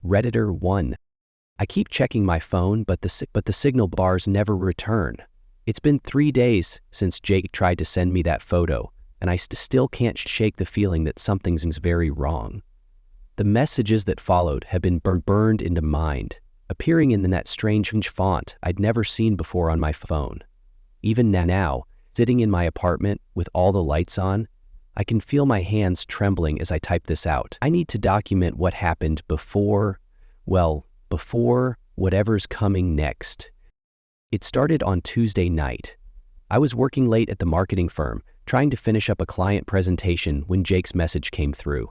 Redditor 1. I keep checking my phone, but the signal bars never return. It's been 3 days since Jake tried to send me that photo, and I still can't shake the feeling that something's very wrong. The messages that followed have been burned into mind, appearing in that strange font I'd never seen before on my phone. Even now, sitting in my apartment with all the lights on, I can feel my hands trembling as I type this out. I need to document what happened before whatever's coming next. It started on Tuesday night. I was working late at the marketing firm, trying to finish up a client presentation when Jake's message came through.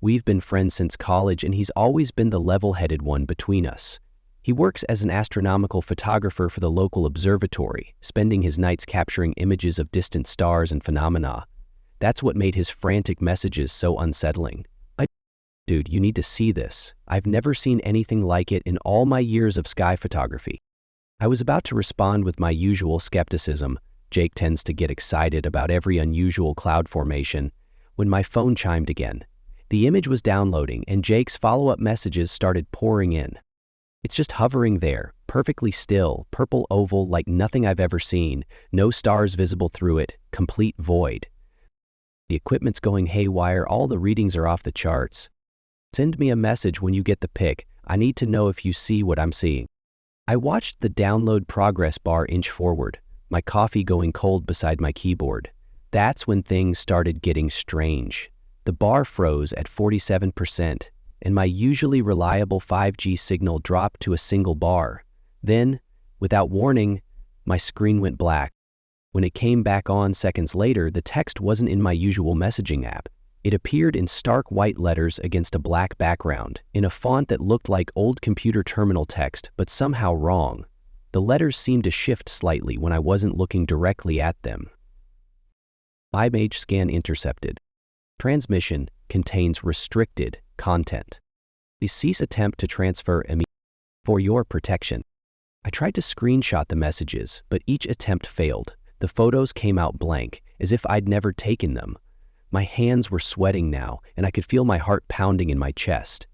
We've been friends since college, and he's always been the level-headed one between us. He works as an astronomical photographer for the local observatory, spending his nights capturing images of distant stars and phenomena. That's what made his frantic messages so unsettling. Dude, you need to see this. I've never seen anything like it in all my years of sky photography. I was about to respond with my usual skepticism. Jake tends to get excited about every unusual cloud formation, when my phone chimed again. The image was downloading, and Jake's follow-up messages started pouring in. It's just hovering there, perfectly still, purple oval like nothing I've ever seen, no stars visible through it, complete void. The equipment's going haywire, all the readings are off the charts. Send me a message when you get the pic. I need to know if you see what I'm seeing. I watched the download progress bar inch forward, my coffee going cold beside my keyboard. That's when things started getting strange. The bar froze at 47%, and my usually reliable 5G signal dropped to a single bar. Then, without warning, my screen went black. When it came back on seconds later, the text wasn't in my usual messaging app. It appeared in stark white letters against a black background, in a font that looked like old computer terminal text, but somehow wrong. The letters seemed to shift slightly when I wasn't looking directly at them. Image scan intercepted. Transmission contains restricted content. Please cease attempt to transfer immediately for your protection. I tried to screenshot the messages, but each attempt failed. The photos came out blank, as if I'd never taken them. My hands were sweating now, and I could feel my heart pounding in my chest.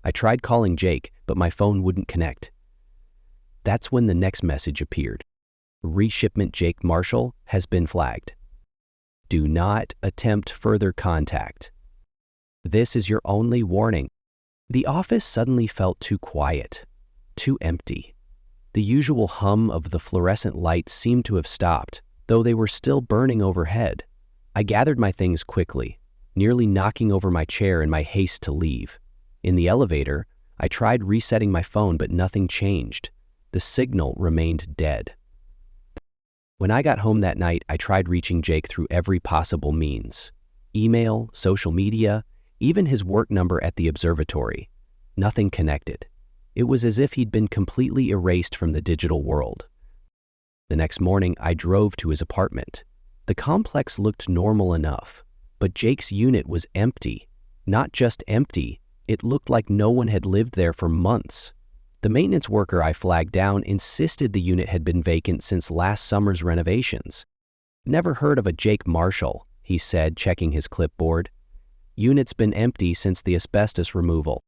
I tried calling Jake, but my phone wouldn't connect. That's when the next message appeared. Reshipment Jake Marshall has been flagged. Do not attempt further contact. This is your only warning. The office suddenly felt too quiet, too empty. The usual hum of the fluorescent lights seemed to have stopped, though they were still burning overhead. I gathered my things quickly, nearly knocking over my chair in my haste to leave. In the elevator, I tried resetting my phone, but nothing changed. The signal remained dead. When I got home that night, I tried reaching Jake through every possible means. Email, social media, even his work number at the observatory. Nothing connected. It was as if he'd been completely erased from the digital world. The next morning, I drove to his apartment. The complex looked normal enough, but Jake's unit was empty. Not just empty, it looked like no one had lived there for months. The maintenance worker I flagged down insisted the unit had been vacant since last summer's renovations. Never heard of a Jake Marshall, he said, checking his clipboard. Unit's been empty since the asbestos removal.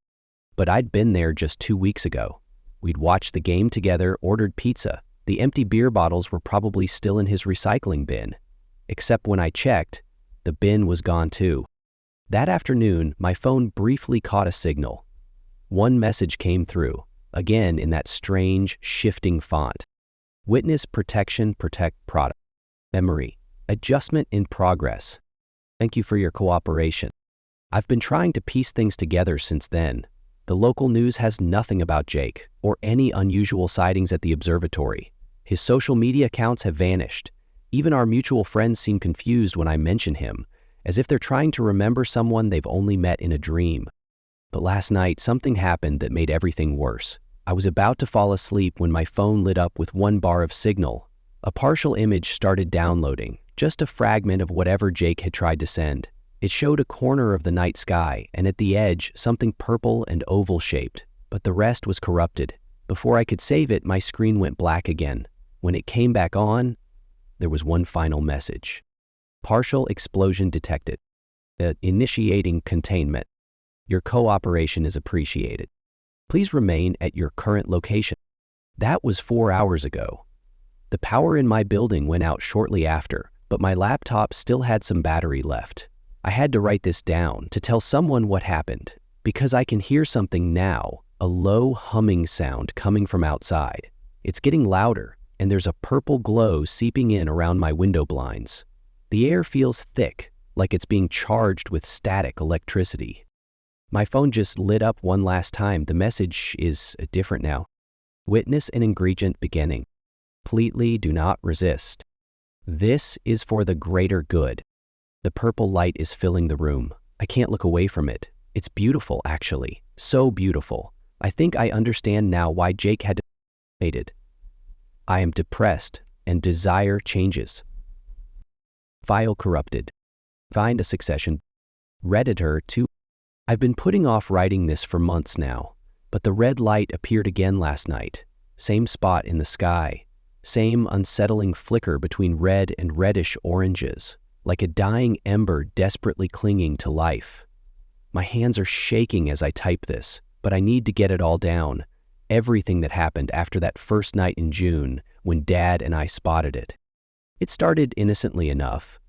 But I'd been there just 2 weeks ago. We'd watched the game together, ordered pizza. The empty beer bottles were probably still in his recycling bin. Except when I checked, the bin was gone too. That afternoon, my phone briefly caught a signal. One message came through, again in that strange, shifting font. Witness protection, protect product. Memory. Adjustment in progress. Thank you for your cooperation. I've been trying to piece things together since then. The local news has nothing about Jake or any unusual sightings at the observatory. His social media accounts have vanished. Even our mutual friends seem confused when I mention him, as if they're trying to remember someone they've only met in a dream. But last night, something happened that made everything worse. I was about to fall asleep when my phone lit up with one bar of signal. A partial image started downloading, just a fragment of whatever Jake had tried to send. It showed a corner of the night sky, and at the edge, something purple and oval-shaped, but the rest was corrupted. Before I could save it, my screen went black again. When it came back on, there was one final message. Partial explosion detected. Initiating containment. Your cooperation is appreciated. Please remain at your current location. That was 4 hours ago. The power in my building went out shortly after, but my laptop still had some battery left. I had to write this down to tell someone what happened, because I can hear something now, a low humming sound coming from outside. It's getting louder, and there's a purple glow seeping in around my window blinds. The air feels thick, like it's being charged with static electricity. My phone just lit up one last time. The message is different now. Witness an ingredient beginning. Completely do not resist. This is for the greater good. The purple light is filling the room. I can't look away from it. It's beautiful, actually. So beautiful. I think I understand now why Jake had hated. I am depressed, and desire changes. File corrupted. Find a succession. Redditor 2. I've been putting off writing this for months now, but the red light appeared again last night. Same spot in the sky. Same unsettling flicker between red and reddish oranges, like a dying ember desperately clinging to life. My hands are shaking as I type this, but I need to get it all down. Everything that happened after that first night in June when Dad and I spotted it. It started innocently enough.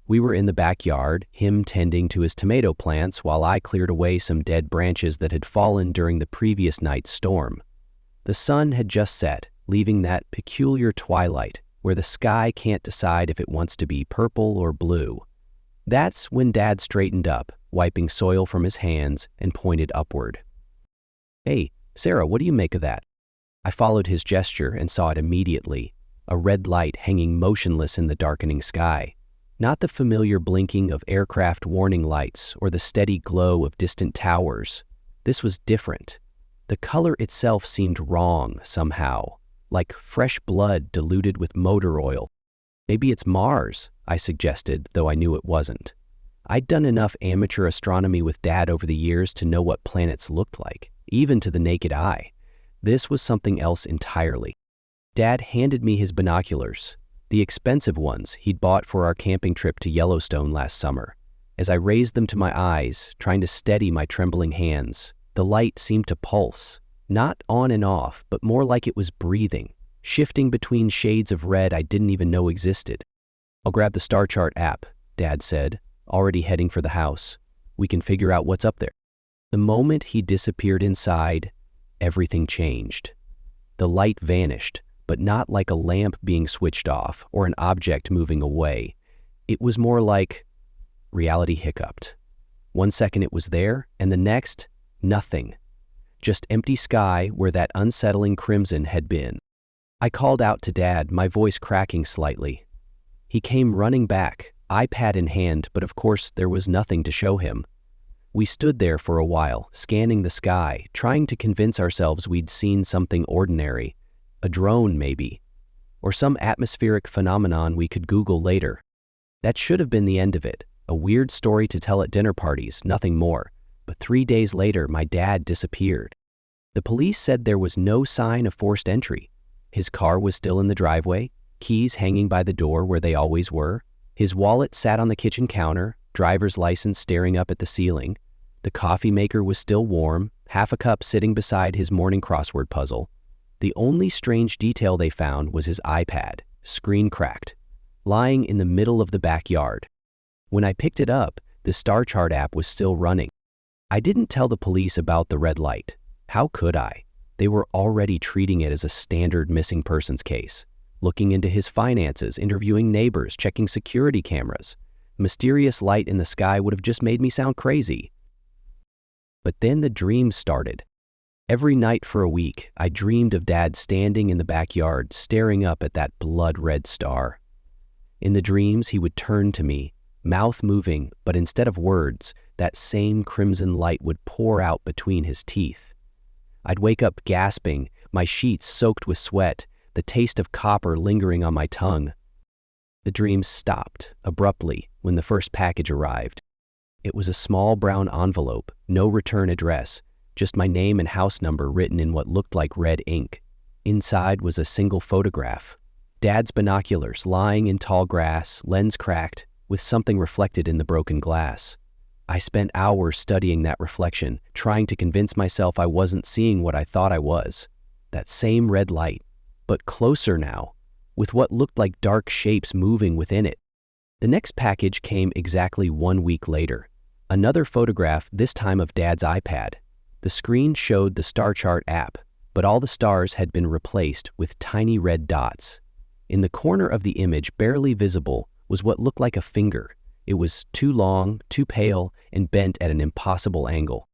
We were in the backyard, him tending to his tomato plants while I cleared away some dead branches that had fallen during the previous night's storm. The sun had just set, leaving that peculiar twilight where the sky can't decide if it wants to be purple or blue. That's when Dad straightened up, wiping soil from his hands, and pointed upward. "Hey, Sarah, what do you make of that?" I followed his gesture and saw it immediately, a red light hanging motionless in the darkening sky. Not the familiar blinking of aircraft warning lights or the steady glow of distant towers. This was different. The color itself seemed wrong somehow, like fresh blood diluted with motor oil. "Maybe it's Mars," I suggested, though I knew it wasn't. I'd done enough amateur astronomy with Dad over the years to know what planets looked like, even to the naked eye. This was something else entirely. Dad handed me his binoculars, the expensive ones he'd bought for our camping trip to Yellowstone last summer. As I raised them to my eyes, trying to steady my trembling hands, the light seemed to pulse. Not on and off, but more like it was breathing, shifting between shades of red I didn't even know existed. "I'll grab the star chart app," Dad said, already heading for the house. "We can figure out what's up there." The moment he disappeared inside, everything changed. The light vanished, but not like a lamp being switched off or an object moving away. It was more like reality hiccuped. 1 second it was there, and the next, nothing. Just empty sky where that unsettling crimson had been. I called out to Dad, my voice cracking slightly. He came running back, iPad in hand, but of course there was nothing to show him. We stood there for a while, scanning the sky, trying to convince ourselves we'd seen something ordinary. A drone, maybe. Or some atmospheric phenomenon we could Google later. That should have been the end of it. A weird story to tell at dinner parties, nothing more. But 3 days later, my dad disappeared. The police said there was no sign of forced entry. His car was still in the driveway, keys hanging by the door where they always were. His wallet sat on the kitchen counter, driver's license staring up at the ceiling. The coffee maker was still warm, half a cup sitting beside his morning crossword puzzle. The only strange detail they found was his iPad, screen cracked, lying in the middle of the backyard. When I picked it up, the star chart app was still running. I didn't tell the police about the red light. How could I? They were already treating it as a standard missing persons case, looking into his finances, interviewing neighbors, checking security cameras. Mysterious light in the sky would have just made me sound crazy. But then the dreams started. Every night for a week, I dreamed of Dad standing in the backyard, staring up at that blood-red star. In the dreams, he would turn to me, mouth moving, but instead of words, that same crimson light would pour out between his teeth. I'd wake up gasping, my sheets soaked with sweat, the taste of copper lingering on my tongue. The dreams stopped abruptly when the first package arrived. It was a small brown envelope, no return address, just my name and house number written in what looked like red ink. Inside was a single photograph. Dad's binoculars lying in tall grass, lens cracked, with something reflected in the broken glass. I spent hours studying that reflection, trying to convince myself I wasn't seeing what I thought I was. That same red light, but closer now, with what looked like dark shapes moving within it. The next package came exactly 1 week later. Another photograph, this time of Dad's iPad. The screen showed the star chart app, but all the stars had been replaced with tiny red dots. In the corner of the image, barely visible, was what looked like a finger. It was too long, too pale, and bent at an impossible angle.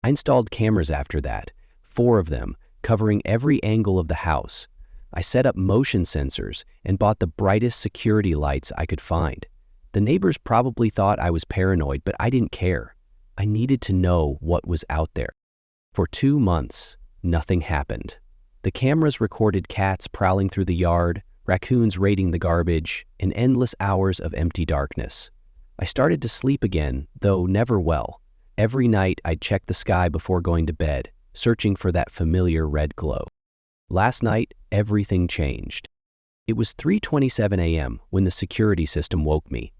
I installed cameras after that, 4 of them, covering every angle of the house. I set up motion sensors and bought the brightest security lights I could find. The neighbors probably thought I was paranoid, but I didn't care. I needed to know what was out there. For 2 months, nothing happened. The cameras recorded cats prowling through the yard, raccoons raiding the garbage, and endless hours of empty darkness. I started to sleep again, though never well. Every night I'd check the sky before going to bed, searching for that familiar red glow. Last night, everything changed. It was 3:27 a.m. when the security system woke me.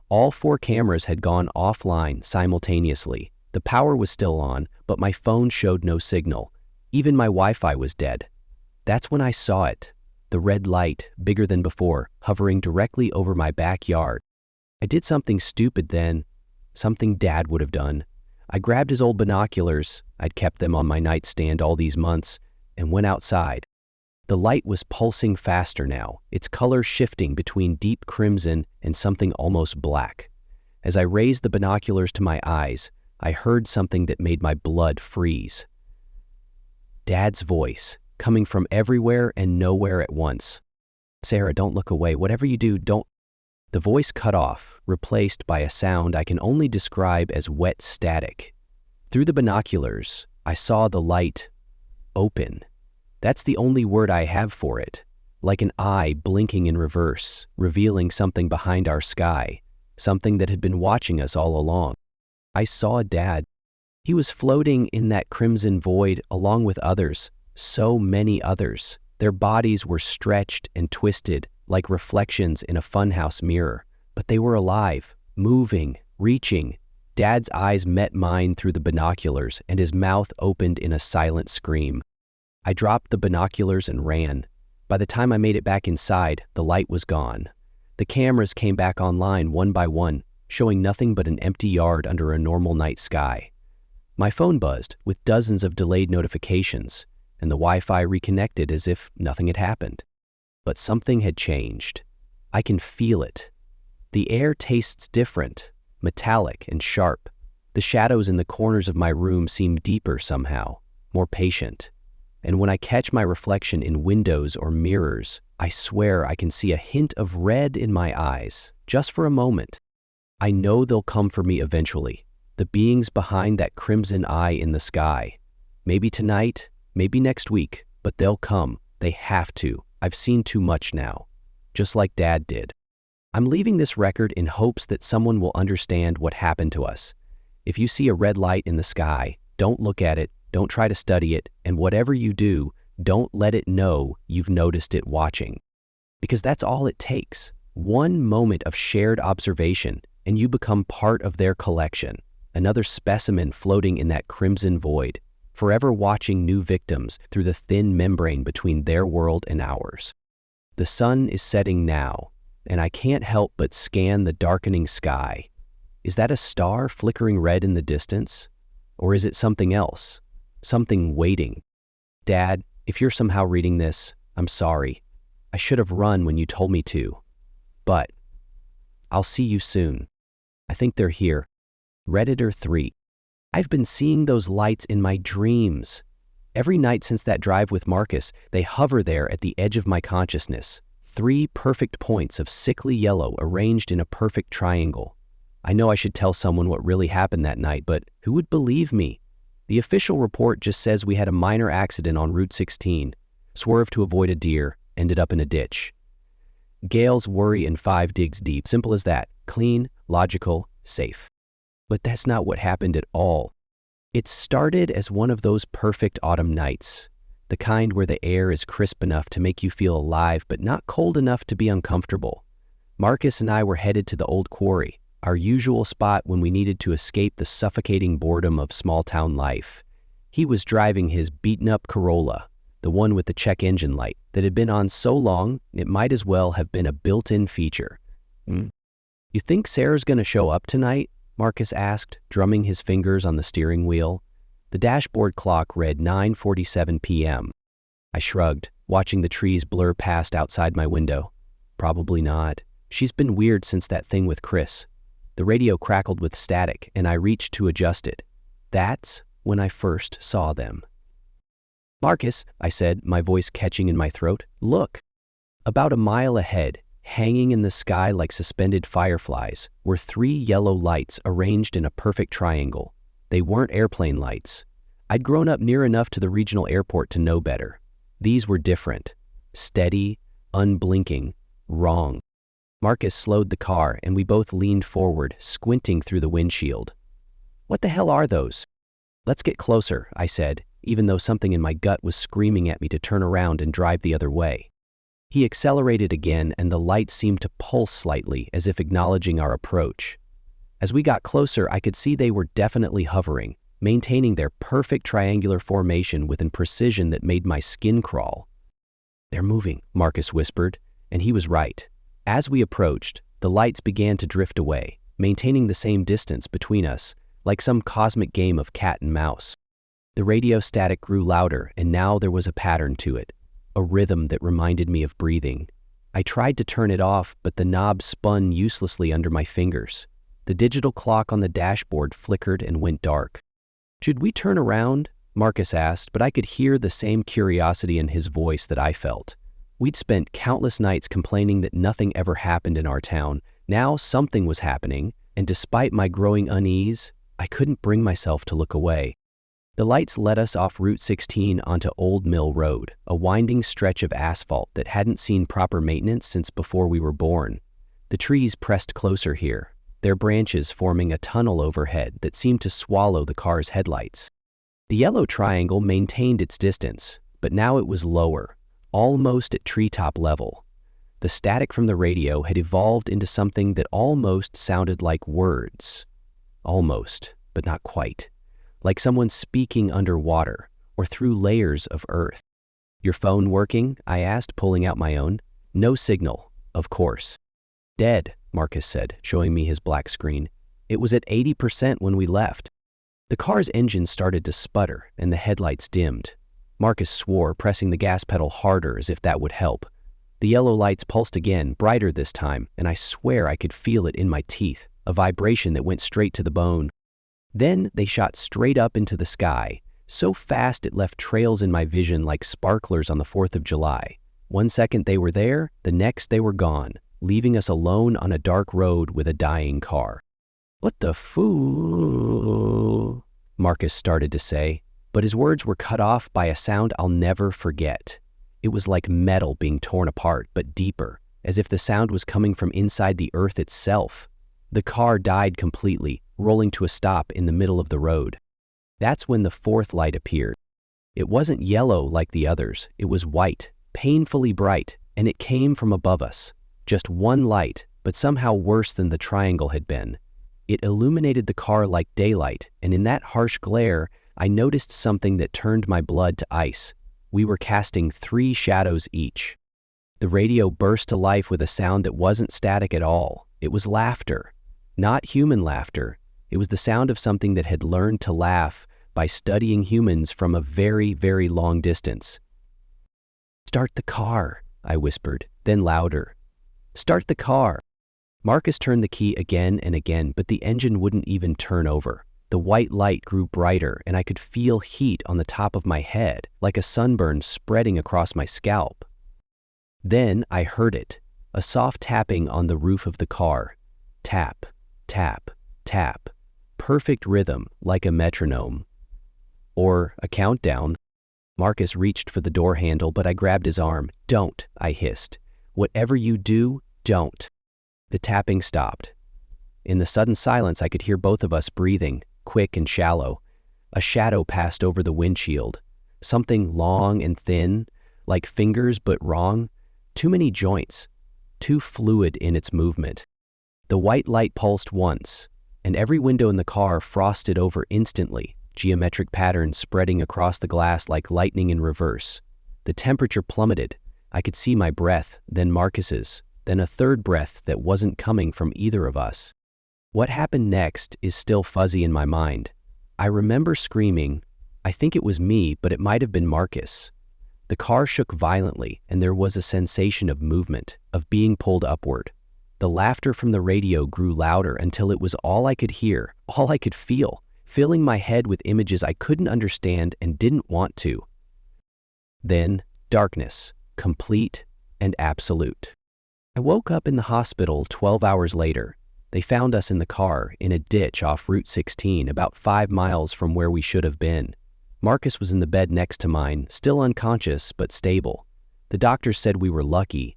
All 4 cameras had gone offline simultaneously. The power was still on, but my phone showed no signal. Even my Wi-Fi was dead. That's when I saw it. The red light, bigger than before, hovering directly over my backyard. I did something stupid then, something Dad would have done. I grabbed his old binoculars, I'd kept them on my nightstand all these months, and went outside. The light was pulsing faster now, its color shifting between deep crimson and something almost black. As I raised the binoculars to my eyes, I heard something that made my blood freeze. Dad's voice, coming from everywhere and nowhere at once. "Sarah, don't look away. Whatever you do, don't..." The voice cut off, replaced by a sound I can only describe as wet static. Through the binoculars, I saw the light open. That's the only word I have for it. Like an eye blinking in reverse, revealing something behind our sky, something that had been watching us all along. I saw Dad. He was floating in that crimson void along with others, so many others. Their bodies were stretched and twisted like reflections in a funhouse mirror, but they were alive, moving, reaching. Dad's eyes met mine through the binoculars, and his mouth opened in a silent scream. I dropped the binoculars and ran. By the time I made it back inside, the light was gone. The cameras came back online one by one, showing nothing but an empty yard under a normal night sky. My phone buzzed with dozens of delayed notifications, and the Wi-Fi reconnected as if nothing had happened. But something had changed. I can feel it. The air tastes different, metallic and sharp. The shadows in the corners of my room seem deeper somehow, more patient. And when I catch my reflection in windows or mirrors, I swear I can see a hint of red in my eyes, just for a moment. I know they'll come for me eventually, the beings behind that crimson eye in the sky. Maybe tonight, maybe next week, but they'll come. They have to. I've seen too much now, just like Dad did. I'm leaving this record in hopes that someone will understand what happened to us. If you see a red light in the sky, don't look at it, don't try to study it, and whatever you do, don't let it know you've noticed it watching. Because that's all it takes. One moment of shared observation, and you become part of their collection, another specimen floating in that crimson void, forever watching new victims through the thin membrane between their world and ours. The sun is setting now, and I can't help but scan the darkening sky. Is that a star flickering red in the distance? Or is it something else? Something waiting? Dad, if you're somehow reading this, I'm sorry. I should have run when you told me to. But I'll see you soon. I think they're here. Redditor 3. I've been seeing those lights in my dreams. Every night since that drive with Marcus, they hover there at the edge of my consciousness. 3 perfect points of sickly yellow arranged in a perfect triangle. I know I should tell someone what really happened that night, but who would believe me? The official report just says we had a minor accident on Route 16, swerved to avoid a deer, ended up in a ditch. Gales worry and 5 digs deep, simple as that, clean, logical, safe. But that's not what happened at all. It started as one of those perfect autumn nights, the kind where the air is crisp enough to make you feel alive but not cold enough to be uncomfortable. Marcus and I were headed to the old quarry, our usual spot when we needed to escape the suffocating boredom of small-town life. He was driving his beaten-up Corolla, the one with the check engine light that had been on so long it might as well have been a built-in feature. You think Sarah's gonna show up tonight? Marcus asked, drumming his fingers on the steering wheel. The dashboard clock read 9:47 p.m. I shrugged, watching the trees blur past outside my window. Probably not. She's been weird since that thing with Chris. The radio crackled with static, and I reached to adjust it. That's when I first saw them. "Marcus," I said, my voice catching in my throat, "look." About a mile ahead, hanging in the sky like suspended fireflies, were 3 yellow lights arranged in a perfect triangle. They weren't airplane lights. I'd grown up near enough to the regional airport to know better. These were different. Steady, unblinking, wrong. Marcus slowed the car, and we both leaned forward, squinting through the windshield. "What the hell are those?" "Let's get closer," I said, even though something in my gut was screaming at me to turn around and drive the other way. He accelerated again, and the lights seemed to pulse slightly, as if acknowledging our approach. As we got closer, I could see they were definitely hovering, maintaining their perfect triangular formation with a precision that made my skin crawl. "They're moving," Marcus whispered, and he was right. As we approached, the lights began to drift away, maintaining the same distance between us, like some cosmic game of cat and mouse. The radio static grew louder, and now there was a pattern to it, a rhythm that reminded me of breathing. I tried to turn it off, but the knob spun uselessly under my fingers. The digital clock on the dashboard flickered and went dark. "Should we turn around?" Marcus asked, but I could hear the same curiosity in his voice that I felt. We'd spent countless nights complaining that nothing ever happened in our town. Now something was happening, and despite my growing unease, I couldn't bring myself to look away. The lights led us off Route 16 onto Old Mill Road, a winding stretch of asphalt that hadn't seen proper maintenance since before we were born. The trees pressed closer here, their branches forming a tunnel overhead that seemed to swallow the car's headlights. The yellow triangle maintained its distance, but now it was lower, almost at treetop level. The static from the radio had evolved into something that almost sounded like words. Almost, but not quite. Like someone speaking underwater or through layers of earth. "Your phone working?" I asked, pulling out my own. "No signal, of course." "Dead," Marcus said, showing me his black screen. "It was at 80% when we left." The car's engine started to sputter and the headlights dimmed. Marcus swore, pressing the gas pedal harder as if that would help. The yellow lights pulsed again, brighter this time, and I swear I could feel it in my teeth, a vibration that went straight to the bone. Then they shot straight up into the sky, so fast it left trails in my vision like sparklers on the 4th of July. One second they were there, the next they were gone, leaving us alone on a dark road with a dying car. "What the fool?" Marcus started to say, but his words were cut off by a sound I'll never forget. It was like metal being torn apart, but deeper, as if the sound was coming from inside the earth itself. The car died completely, rolling to a stop in the middle of the road. That's when the 4th light appeared. It wasn't yellow like the others, it was white, painfully bright, and it came from above us. Just one light, but somehow worse than the triangle had been. It illuminated the car like daylight, and in that harsh glare, I noticed something that turned my blood to ice. We were casting 3 shadows each. The radio burst to life with a sound that wasn't static at all. It was laughter. Not human laughter. It was the sound of something that had learned to laugh by studying humans from a very, very long distance. "Start the car," I whispered, then louder. "Start the car." Marcus turned the key again and again, but the engine wouldn't even turn over. The white light grew brighter, and I could feel heat on the top of my head, like a sunburn spreading across my scalp. Then I heard it, a soft tapping on the roof of the car. Tap, tap, tap. Perfect rhythm, like a metronome. Or a countdown. Marcus reached for the door handle, but I grabbed his arm. "Don't," I hissed. "Whatever you do, don't." The tapping stopped. In the sudden silence, I could hear both of us breathing, quick and shallow. A shadow passed over the windshield. Something long and thin, like fingers but wrong. Too many joints. Too fluid in its movement. The white light pulsed once, and every window in the car frosted over instantly, geometric patterns spreading across the glass like lightning in reverse. The temperature plummeted. I could see my breath, then Marcus's, then a third breath that wasn't coming from either of us. What happened next is still fuzzy in my mind. I remember screaming. I think it was me, but it might have been Marcus. The car shook violently, and there was a sensation of movement, of being pulled upward. The laughter from the radio grew louder until it was all I could hear, all I could feel, filling my head with images I couldn't understand and didn't want to. Then, darkness, complete and absolute. I woke up in the hospital 12 hours later. They found us in the car, in a ditch off Route 16, about 5 miles from where we should have been. Marcus was in the bed next to mine, still unconscious but stable. The doctors said we were lucky.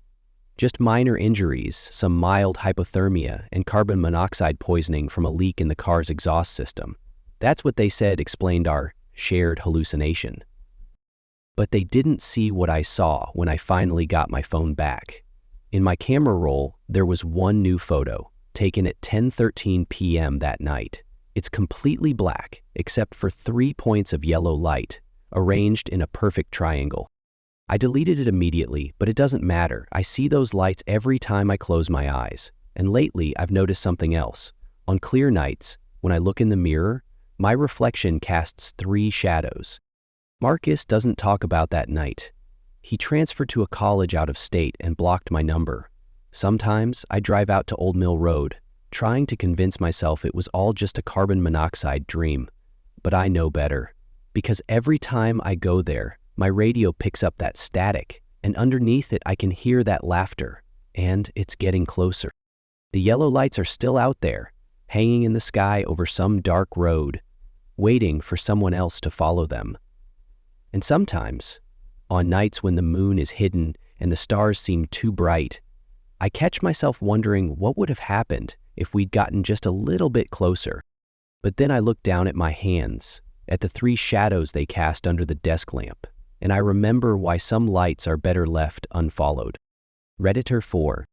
Just minor injuries, some mild hypothermia, and carbon monoxide poisoning from a leak in the car's exhaust system. That's what they said explained our shared hallucination. But they didn't see what I saw when I finally got my phone back. In my camera roll, there was one new photo, taken at 10:13 p.m. that night. It's completely black, except for 3 points of yellow light, arranged in a perfect triangle. I deleted it immediately, but it doesn't matter. I see those lights every time I close my eyes. And lately, I've noticed something else. On clear nights, when I look in the mirror, my reflection casts 3 shadows. Marcus doesn't talk about that night. He transferred to a college out of state and blocked my number. Sometimes I drive out to Old Mill Road, trying to convince myself it was all just a carbon monoxide dream. But I know better, because every time I go there, my radio picks up that static, and underneath it I can hear that laughter, and it's getting closer. The yellow lights are still out there, hanging in the sky over some dark road, waiting for someone else to follow them. And sometimes, on nights when the moon is hidden and the stars seem too bright, I catch myself wondering what would have happened if we'd gotten just a little bit closer. But then I look down at my hands, at the 3 shadows they cast under the desk lamp, and I remember why some lights are better left unfollowed. Redditor 4.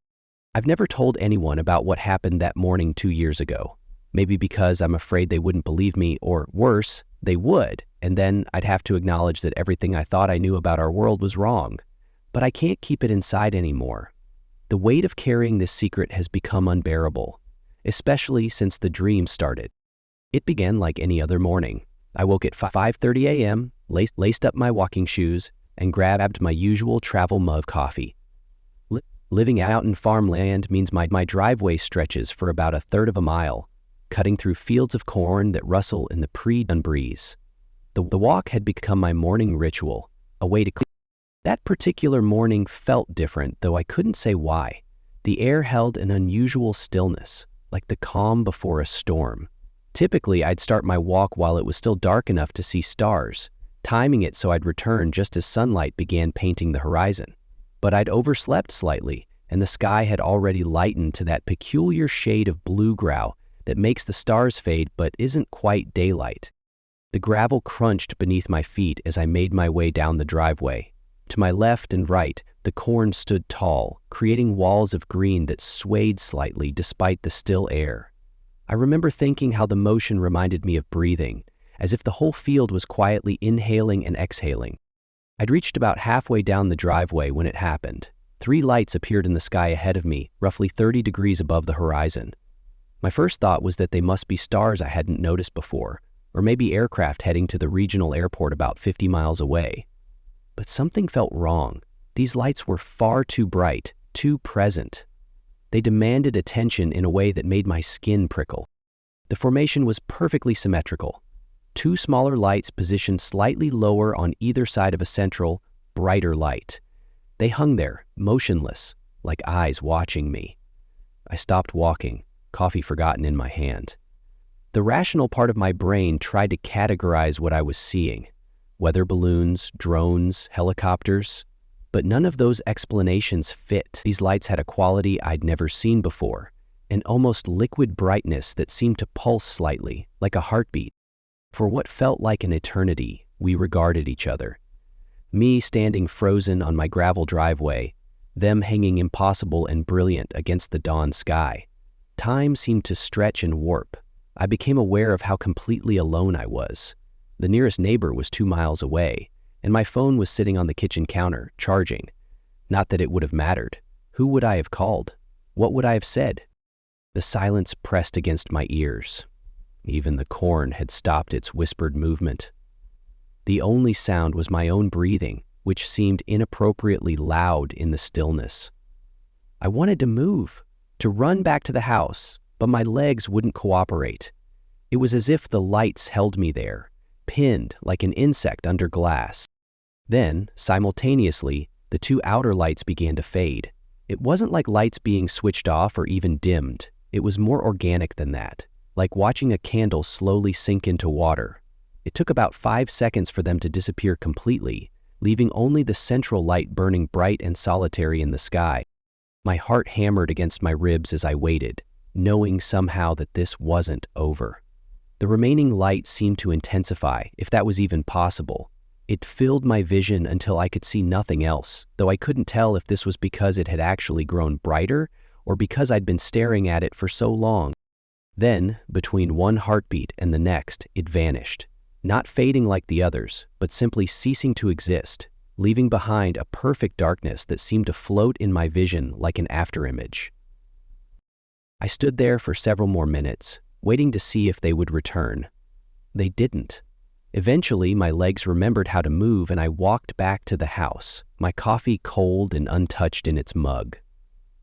I've never told anyone about what happened that morning 2 years ago. Maybe because I'm afraid they wouldn't believe me, or worse, they would, and then I'd have to acknowledge that everything I thought I knew about our world was wrong. But I can't keep it inside anymore. The weight of carrying this secret has become unbearable, especially since the dream started. It began like any other morning. I woke at 5:30 a.m., laced up my walking shoes, and grabbed my usual travel mug of coffee. Living out in farmland means my driveway stretches for about 1/3 of a mile, cutting through fields of corn that rustle in the pre-dawn breeze. The walk had become my morning ritual, a way to clear. That particular morning felt different, though I couldn't say why. The air held an unusual stillness, like the calm before a storm. Typically, I'd start my walk while it was still dark enough to see stars, timing it so I'd return just as sunlight began painting the horizon. But I'd overslept slightly, and the sky had already lightened to that peculiar shade of blue-grau that makes the stars fade but isn't quite daylight. The gravel crunched beneath my feet as I made my way down the driveway. To my left and right, the corn stood tall, creating walls of green that swayed slightly despite the still air. I remember thinking how the motion reminded me of breathing, as if the whole field was quietly inhaling and exhaling. I'd reached about halfway down the driveway when it happened. 3 lights appeared in the sky ahead of me, roughly 30 degrees above the horizon. My first thought was that they must be stars I hadn't noticed before, or maybe aircraft heading to the regional airport about 50 miles away. But something felt wrong. These lights were far too bright, too present. They demanded attention in a way that made my skin prickle. The formation was perfectly symmetrical. 2 smaller lights positioned slightly lower on either side of a central, brighter light. They hung there, motionless, like eyes watching me. I stopped walking, coffee forgotten in my hand. The rational part of my brain tried to categorize what I was seeing. Weather balloons, drones, helicopters. But none of those explanations fit. These lights had a quality I'd never seen before, an almost liquid brightness that seemed to pulse slightly, like a heartbeat. For what felt like an eternity, we regarded each other. Me standing frozen on my gravel driveway, them hanging impossible and brilliant against the dawn sky. Time seemed to stretch and warp. I became aware of how completely alone I was. The nearest neighbor was 2 miles away, and my phone was sitting on the kitchen counter, charging. Not that it would have mattered. Who would I have called? What would I have said? The silence pressed against my ears. Even the corn had stopped its whispered movement. The only sound was my own breathing, which seemed inappropriately loud in the stillness. I wanted to move, to run back to the house, but my legs wouldn't cooperate. It was as if the lights held me there, pinned like an insect under glass. Then, simultaneously, the 2 outer lights began to fade. It wasn't like lights being switched off or even dimmed. It was more organic than that, like watching a candle slowly sink into water. It took about 5 seconds for them to disappear completely, leaving only the central light burning bright and solitary in the sky. My heart hammered against my ribs as I waited, knowing somehow that this wasn't over. The remaining light seemed to intensify, if that was even possible. It filled my vision until I could see nothing else, though I couldn't tell if this was because it had actually grown brighter or because I'd been staring at it for so long. Then, between one heartbeat and the next, it vanished, not fading like the others, but simply ceasing to exist, leaving behind a perfect darkness that seemed to float in my vision like an afterimage. I stood there for several more minutes, waiting to see if they would return. They didn't. Eventually, my legs remembered how to move and I walked back to the house, my coffee cold and untouched in its mug.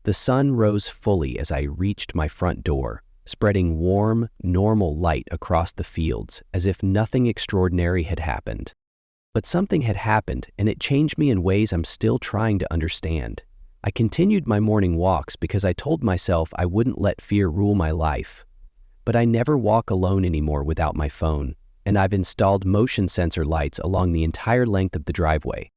The sun rose fully as I reached my front door, spreading warm, normal light across the fields as if nothing extraordinary had happened. But something had happened, and it changed me in ways I'm still trying to understand. I continued my morning walks because I told myself I wouldn't let fear rule my life. But I never walk alone anymore without my phone, and I've installed motion sensor lights along the entire length of the driveway.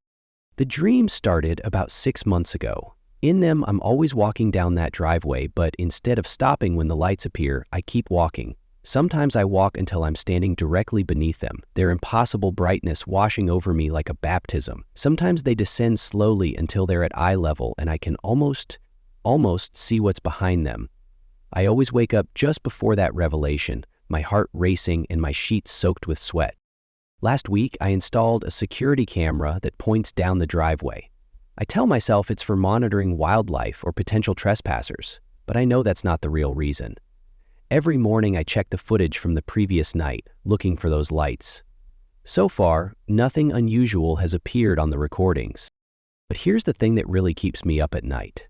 The dream started about 6 months ago. In them, I'm always walking down that driveway, but instead of stopping when the lights appear, I keep walking. Sometimes I walk until I'm standing directly beneath them, their impossible brightness washing over me like a baptism. Sometimes they descend slowly until they're at eye level and I can almost see what's behind them. I always wake up just before that revelation, my heart racing and my sheets soaked with sweat. Last week, I installed a security camera that points down the driveway. I tell myself it's for monitoring wildlife or potential trespassers, but I know that's not the real reason. Every morning I check the footage from the previous night, looking for those lights. So far, nothing unusual has appeared on the recordings. But here's the thing that really keeps me up at night.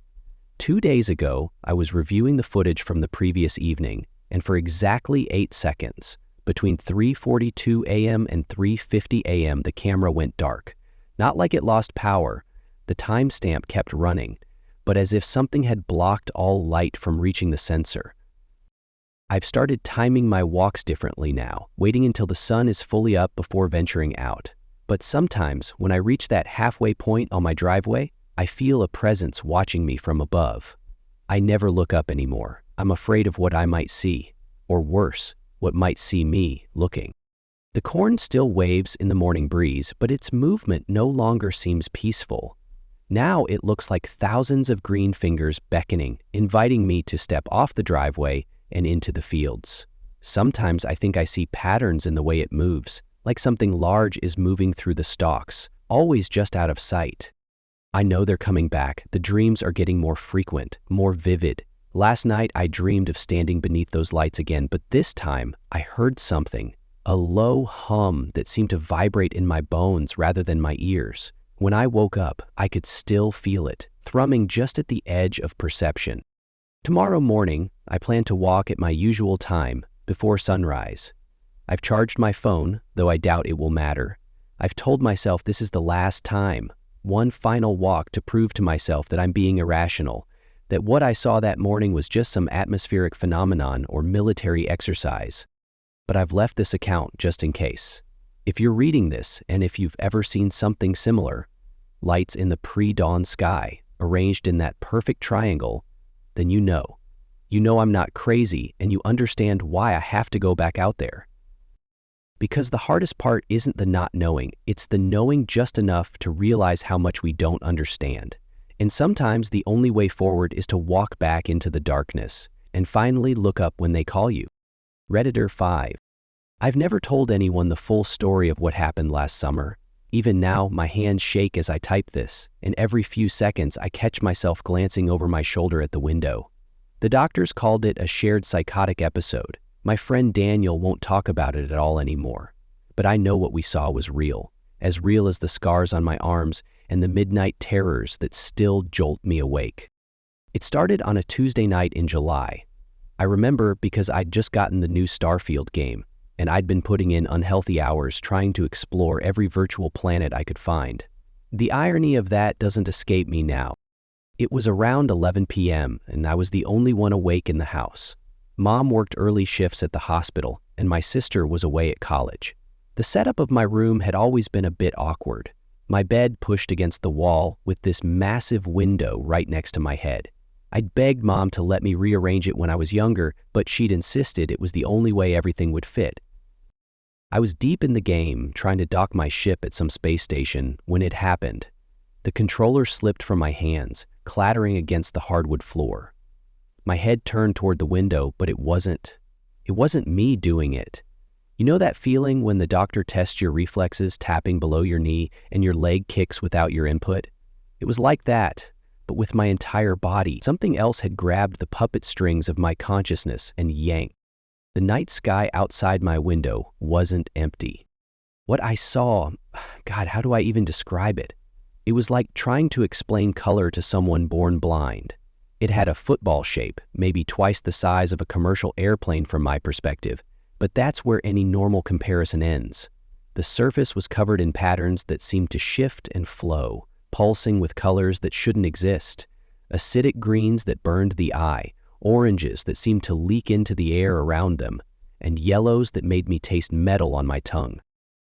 2 days ago, I was reviewing the footage from the previous evening, and for exactly 8 seconds, between 3:42 a.m. and 3:50 a.m., the camera went dark. Not like it lost power, the timestamp kept running, but as if something had blocked all light from reaching the sensor. I've started timing my walks differently now, waiting until the sun is fully up before venturing out. But sometimes, when I reach that halfway point on my driveway, I feel a presence watching me from above. I never look up anymore. I'm afraid of what I might see, or worse, what might see me looking. The corn still waves in the morning breeze, but its movement no longer seems peaceful. Now it looks like thousands of green fingers beckoning, inviting me to step off the driveway and into the fields. Sometimes I think I see patterns in the way it moves, like something large is moving through the stalks, always just out of sight. I know they're coming back. The dreams are getting more frequent, more vivid. Last night I dreamed of standing beneath those lights again, but this time I heard something, a low hum that seemed to vibrate in my bones rather than my ears. When I woke up, I could still feel it, thrumming just at the edge of perception. Tomorrow morning, I plan to walk at my usual time, before sunrise. I've charged my phone, though I doubt it will matter. I've told myself this is the last time, one final walk to prove to myself that I'm being irrational, that what I saw that morning was just some atmospheric phenomenon or military exercise. But I've left this account just in case. If you're reading this, and if you've ever seen something similar, lights in the pre-dawn sky, arranged in that perfect triangle, then you know. You know I'm not crazy, and you understand why I have to go back out there. Because the hardest part isn't the not knowing, it's the knowing just enough to realize how much we don't understand. And sometimes the only way forward is to walk back into the darkness, and finally look up when they call you. Redditor 5. I've never told anyone the full story of what happened last summer. Even now, my hands shake as I type this, and every few seconds I catch myself glancing over my shoulder at the window. The doctors called it a shared psychotic episode. My friend Daniel won't talk about it at all anymore. But I know what we saw was real as the scars on my arms and the midnight terrors that still jolt me awake. It started on a Tuesday night in July. I remember because I'd just gotten the new Starfield game, and I'd been putting in unhealthy hours trying to explore every virtual planet I could find. The irony of that doesn't escape me now. It was around 11 p.m., and I was the only one awake in the house. Mom worked early shifts at the hospital, and my sister was away at college. The setup of my room had always been a bit awkward. My bed pushed against the wall with this massive window right next to my head. I'd begged Mom to let me rearrange it when I was younger, but she'd insisted it was the only way everything would fit. I was deep in the game, trying to dock my ship at some space station, when it happened. The controller slipped from my hands, clattering against the hardwood floor. My head turned toward the window, but it wasn't me doing it. You know that feeling when the doctor tests your reflexes tapping below your knee and your leg kicks without your input? It was like that, but with my entire body. Something else had grabbed the puppet strings of my consciousness and yanked. The night sky outside my window wasn't empty. What I saw, God, how do I even describe it? It was like trying to explain color to someone born blind. It had a football shape, maybe twice the size of a commercial airplane from my perspective, but that's where any normal comparison ends. The surface was covered in patterns that seemed to shift and flow, pulsing with colors that shouldn't exist. Acidic greens that burned the eye, oranges that seemed to leak into the air around them, and yellows that made me taste metal on my tongue.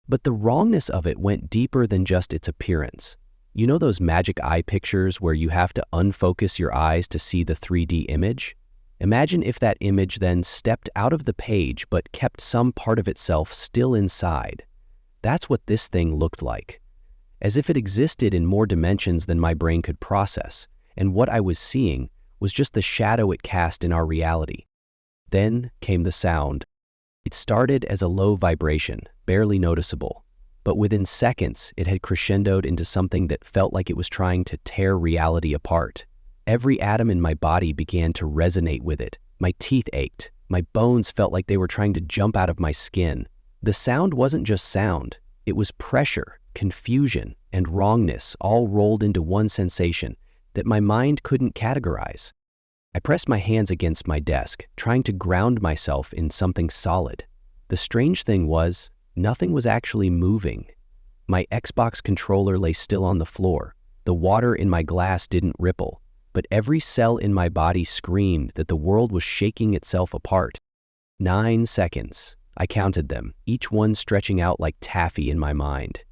But the wrongness of it went deeper than just its appearance. You know those magic eye pictures where you have to unfocus your eyes to see the 3D image? Imagine if that image then stepped out of the page but kept some part of itself still inside. That's what this thing looked like. As if it existed in more dimensions than my brain could process, and what I was seeing was just the shadow it cast in our reality. Then came the sound. It started as a low vibration, barely noticeable. But within seconds, it had crescendoed into something that felt like it was trying to tear reality apart. Every atom in my body began to resonate with it. My teeth ached. My bones felt like they were trying to jump out of my skin. The sound wasn't just sound. It was pressure, confusion, and wrongness all rolled into one sensation that my mind couldn't categorize. I pressed my hands against my desk, trying to ground myself in something solid. The strange thing was, nothing was actually moving. My Xbox controller lay still on the floor. The water in my glass didn't ripple, but every cell in my body screamed that the world was shaking itself apart. 9 seconds. I counted them, each one stretching out like taffy in my mind.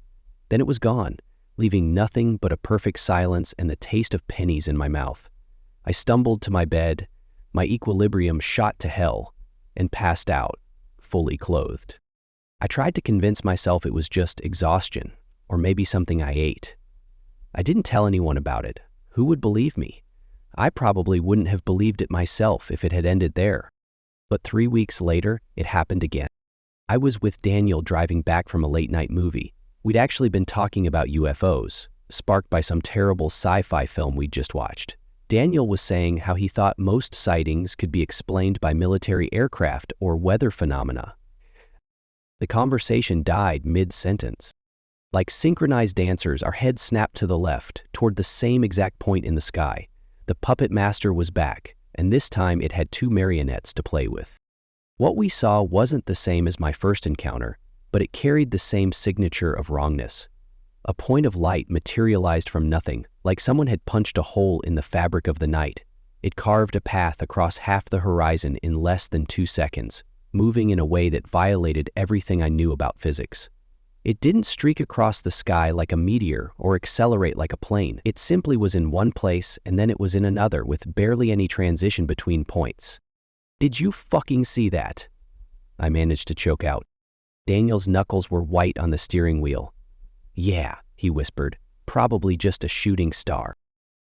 Then it was gone, leaving nothing but a perfect silence and the taste of pennies in my mouth. I stumbled to my bed, my equilibrium shot to hell, and passed out, fully clothed. I tried to convince myself it was just exhaustion, or maybe something I ate. I didn't tell anyone about it. Who would believe me? I probably wouldn't have believed it myself if it had ended there. But 3 weeks later, it happened again. I was with Daniel driving back from a late-night movie. We'd actually been talking about UFOs, sparked by some terrible sci-fi film we'd just watched. Daniel was saying how he thought most sightings could be explained by military aircraft or weather phenomena. The conversation died mid-sentence. Like synchronized dancers, our heads snapped to the left, toward the same exact point in the sky. The puppet master was back, and this time it had 2 marionettes to play with. What we saw wasn't the same as my first encounter, but it carried the same signature of wrongness. A point of light materialized from nothing, like someone had punched a hole in the fabric of the night. It carved a path across half the horizon in less than 2 seconds, moving in a way that violated everything I knew about physics. It didn't streak across the sky like a meteor or accelerate like a plane. It simply was in one place and then it was in another with barely any transition between points. "Did you fucking see that?" I managed to choke out. Daniel's knuckles were white on the steering wheel. "Yeah," he whispered, "probably just a shooting star."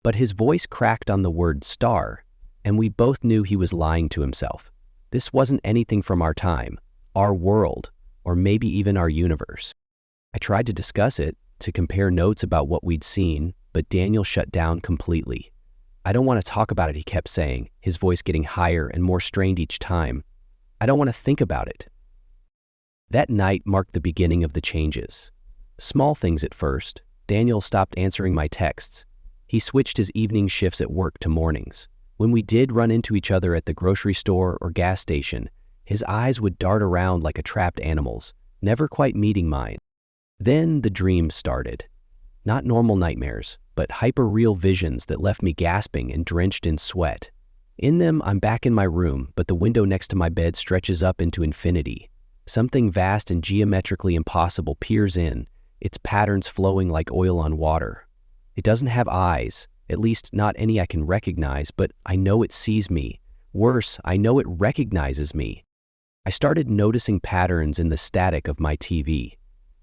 But his voice cracked on the word star. And we both knew he was lying to himself. This wasn't anything from our time, our world, or maybe even our universe. I tried to discuss it, to compare notes about what we'd seen, but Daniel shut down completely. "I don't want to talk about it," he kept saying, his voice getting higher and more strained each time. "I don't want to think about it." That night marked the beginning of the changes. Small things at first. Daniel stopped answering my texts. He switched his evening shifts at work to mornings. When we did run into each other at the grocery store or gas station, his eyes would dart around like a trapped animal's, never quite meeting mine. Then the dreams started. Not normal nightmares, but hyper-real visions that left me gasping and drenched in sweat. In them, I'm back in my room, but the window next to my bed stretches up into infinity. Something vast and geometrically impossible peers in, its patterns flowing like oil on water. It doesn't have eyes, at least not any I can recognize, but I know it sees me. Worse, I know it recognizes me. I started noticing patterns in the static of my TV,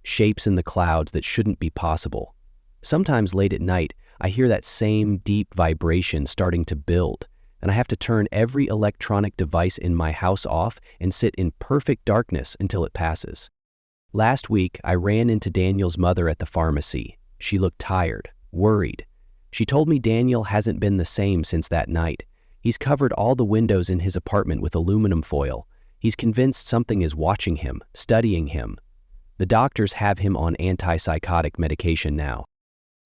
shapes in the clouds that shouldn't be possible. Sometimes late at night, I hear that same deep vibration starting to build, and I have to turn every electronic device in my house off and sit in perfect darkness until it passes. Last week, I ran into Daniel's mother at the pharmacy. She looked tired, worried. She told me Daniel hasn't been the same since that night. He's covered all the windows in his apartment with aluminum foil. He's convinced something is watching him, studying him. The doctors have him on antipsychotic medication now.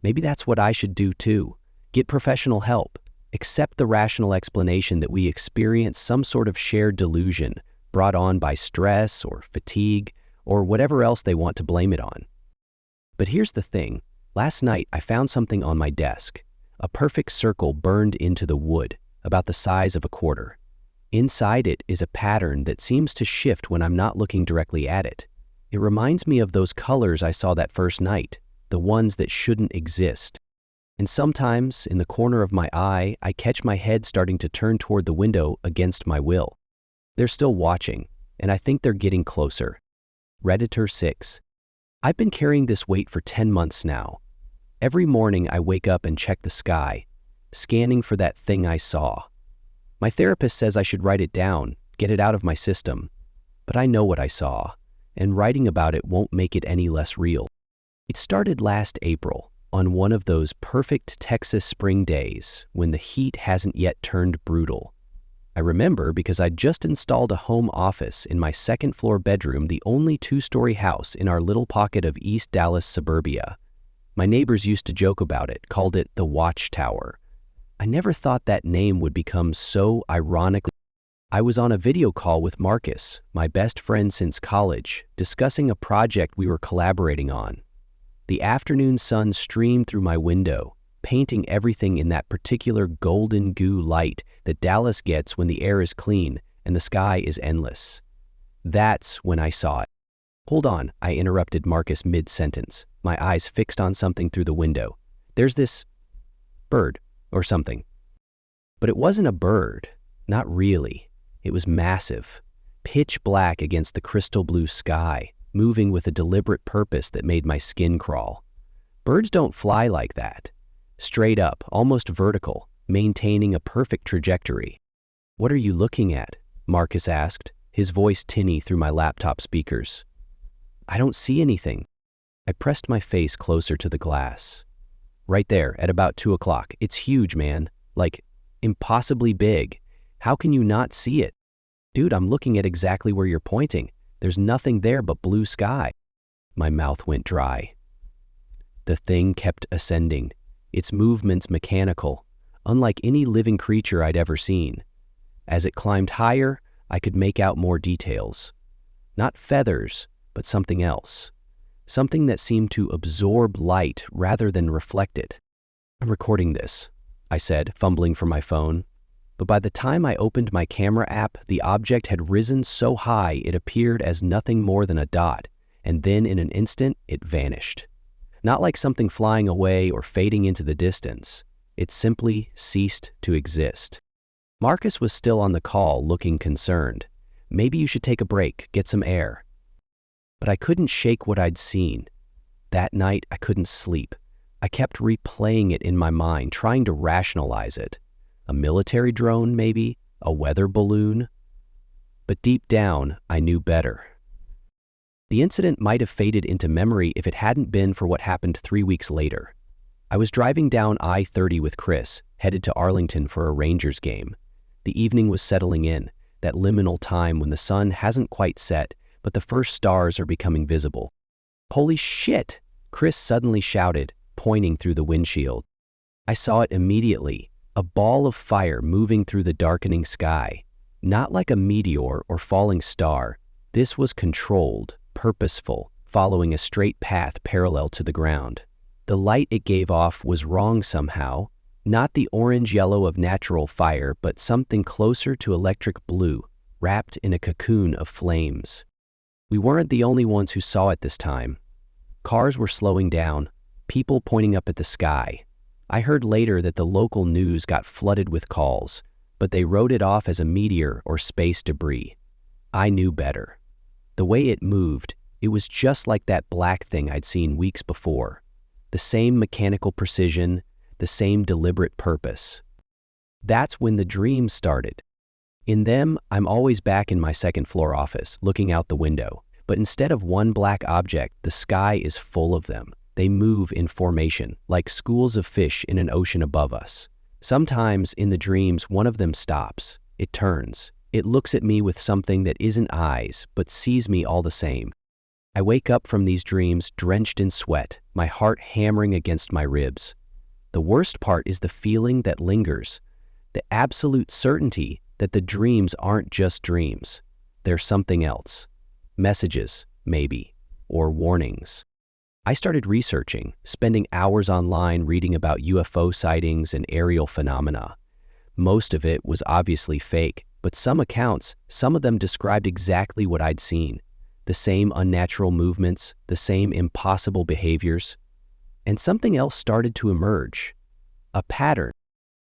Maybe that's what I should do too. Get professional help. Accept the rational explanation that we experience some sort of shared delusion brought on by stress or fatigue or whatever else they want to blame it on. But here's the thing. Last night I found something on my desk. A perfect circle burned into the wood, about the size of a quarter. Inside it is a pattern that seems to shift when I'm not looking directly at it. It reminds me of those colors I saw that first night, the ones that shouldn't exist. And sometimes, in the corner of my eye, I catch my head starting to turn toward the window against my will. They're still watching, and I think they're getting closer. Redditor 6. I've been carrying this weight for 10 months now. Every morning I wake up and check the sky, scanning for that thing I saw. My therapist says I should write it down, get it out of my system. But I know what I saw, and writing about it won't make it any less real. It started last April, on one of those perfect Texas spring days when the heat hasn't yet turned brutal. I remember because I'd just installed a home office in my second-floor bedroom, the only two-story house in our little pocket of East Dallas suburbia. My neighbors used to joke about it, called it the Watchtower. I never thought that name would become so ironically. I was on a video call with Marcus, my best friend since college, discussing a project we were collaborating on. The afternoon sun streamed through my window, painting everything in that particular golden goo light that Dallas gets when the air is clean and the sky is endless. That's when I saw it. "Hold on," I interrupted Marcus mid-sentence, my eyes fixed on something through the window. "There's this bird or something." But it wasn't a bird, not really. It was massive, pitch black against the crystal blue sky, moving with a deliberate purpose that made my skin crawl. Birds don't fly like that. Straight up, almost vertical, maintaining a perfect trajectory. "What are you looking at?" Marcus asked, his voice tinny through my laptop speakers. "I don't see anything." I pressed my face closer to the glass. "Right there, at about 2 o'clock. It's huge, man. Like, impossibly big. How can you not see it?" "Dude, I'm looking at exactly where you're pointing. There's nothing there but blue sky." My mouth went dry. The thing kept ascending, its movements mechanical, unlike any living creature I'd ever seen. As it climbed higher, I could make out more details. Not feathers, but something else. Something that seemed to absorb light rather than reflect it. "I'm recording this," I said, fumbling for my phone. But by the time I opened my camera app, the object had risen so high it appeared as nothing more than a dot, and then in an instant, it vanished. Not like something flying away or fading into the distance. It simply ceased to exist. Marcus was still on the call, looking concerned. "Maybe you should take a break, get some air." But I couldn't shake what I'd seen. That night, I couldn't sleep. I kept replaying it in my mind, trying to rationalize it. A military drone, maybe? A weather balloon? But deep down, I knew better. The incident might have faded into memory if it hadn't been for what happened 3 weeks later. I was driving down I-30 with Chris, headed to Arlington for a Rangers game. The evening was settling in, that liminal time when the sun hasn't quite set, but the first stars are becoming visible. "Holy shit!" Chris suddenly shouted, pointing through the windshield. I saw it immediately, a ball of fire moving through the darkening sky. Not like a meteor or falling star. This was controlled, purposeful, following a straight path parallel to the ground. The light it gave off was wrong somehow, not the orange-yellow of natural fire, but something closer to electric blue, wrapped in a cocoon of flames. We weren't the only ones who saw it this time. Cars were slowing down, people pointing up at the sky. I heard later that the local news got flooded with calls, but they wrote it off as a meteor or space debris. I knew better. The way it moved, it was just like that black thing I'd seen weeks before. The same mechanical precision, the same deliberate purpose. That's when the dreams started. In them, I'm always back in my second-floor office, looking out the window. But instead of one black object, the sky is full of them. They move in formation, like schools of fish in an ocean above us. Sometimes, in the dreams, one of them stops. It turns. It looks at me with something that isn't eyes, but sees me all the same. I wake up from these dreams drenched in sweat, my heart hammering against my ribs. The worst part is the feeling that lingers, the absolute certainty that the dreams aren't just dreams. They're something else. Messages, maybe, or warnings. I started researching, spending hours online reading about UFO sightings and aerial phenomena. Most of it was obviously fake, but some accounts, some of them described exactly what I'd seen. The same unnatural movements, the same impossible behaviors. And something else started to emerge. A pattern.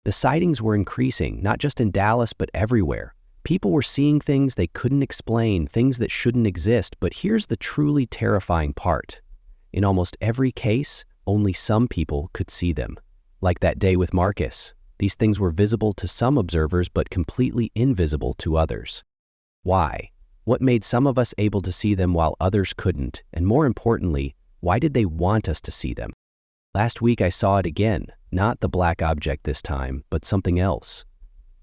The sightings were increasing, not just in Dallas, but everywhere. People were seeing things they couldn't explain, things that shouldn't exist, but here's the truly terrifying part. In almost every case, only some people could see them. Like that day with Marcus, these things were visible to some observers but completely invisible to others. Why? What made some of us able to see them while others couldn't? And more importantly, why did they want us to see them? Last week I saw it again, not the black object this time, but something else.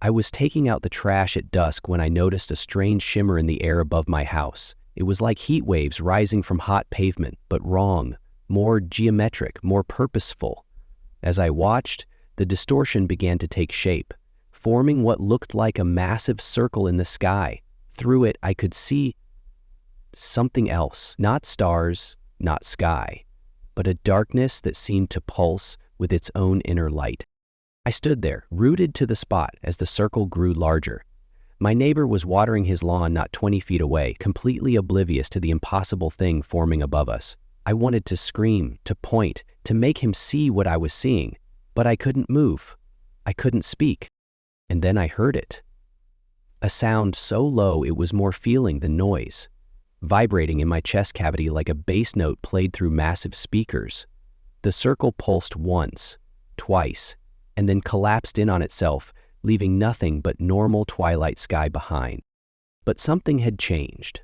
I was taking out the trash at dusk when I noticed a strange shimmer in the air above my house. It was like heat waves rising from hot pavement, but wrong, more geometric, more purposeful. As I watched, the distortion began to take shape, forming what looked like a massive circle in the sky. Through it, I could see something else, not stars, not sky, but a darkness that seemed to pulse with its own inner light. I stood there, rooted to the spot as the circle grew larger. My neighbor was watering his lawn not 20 feet away, completely oblivious to the impossible thing forming above us. I wanted to scream, to point, to make him see what I was seeing, but I couldn't move. I couldn't speak. And then I heard it. A sound so low it was more feeling than noise, vibrating in my chest cavity like a bass note played through massive speakers. The circle pulsed once, twice, and then collapsed in on itself, leaving nothing but normal twilight sky behind. But something had changed.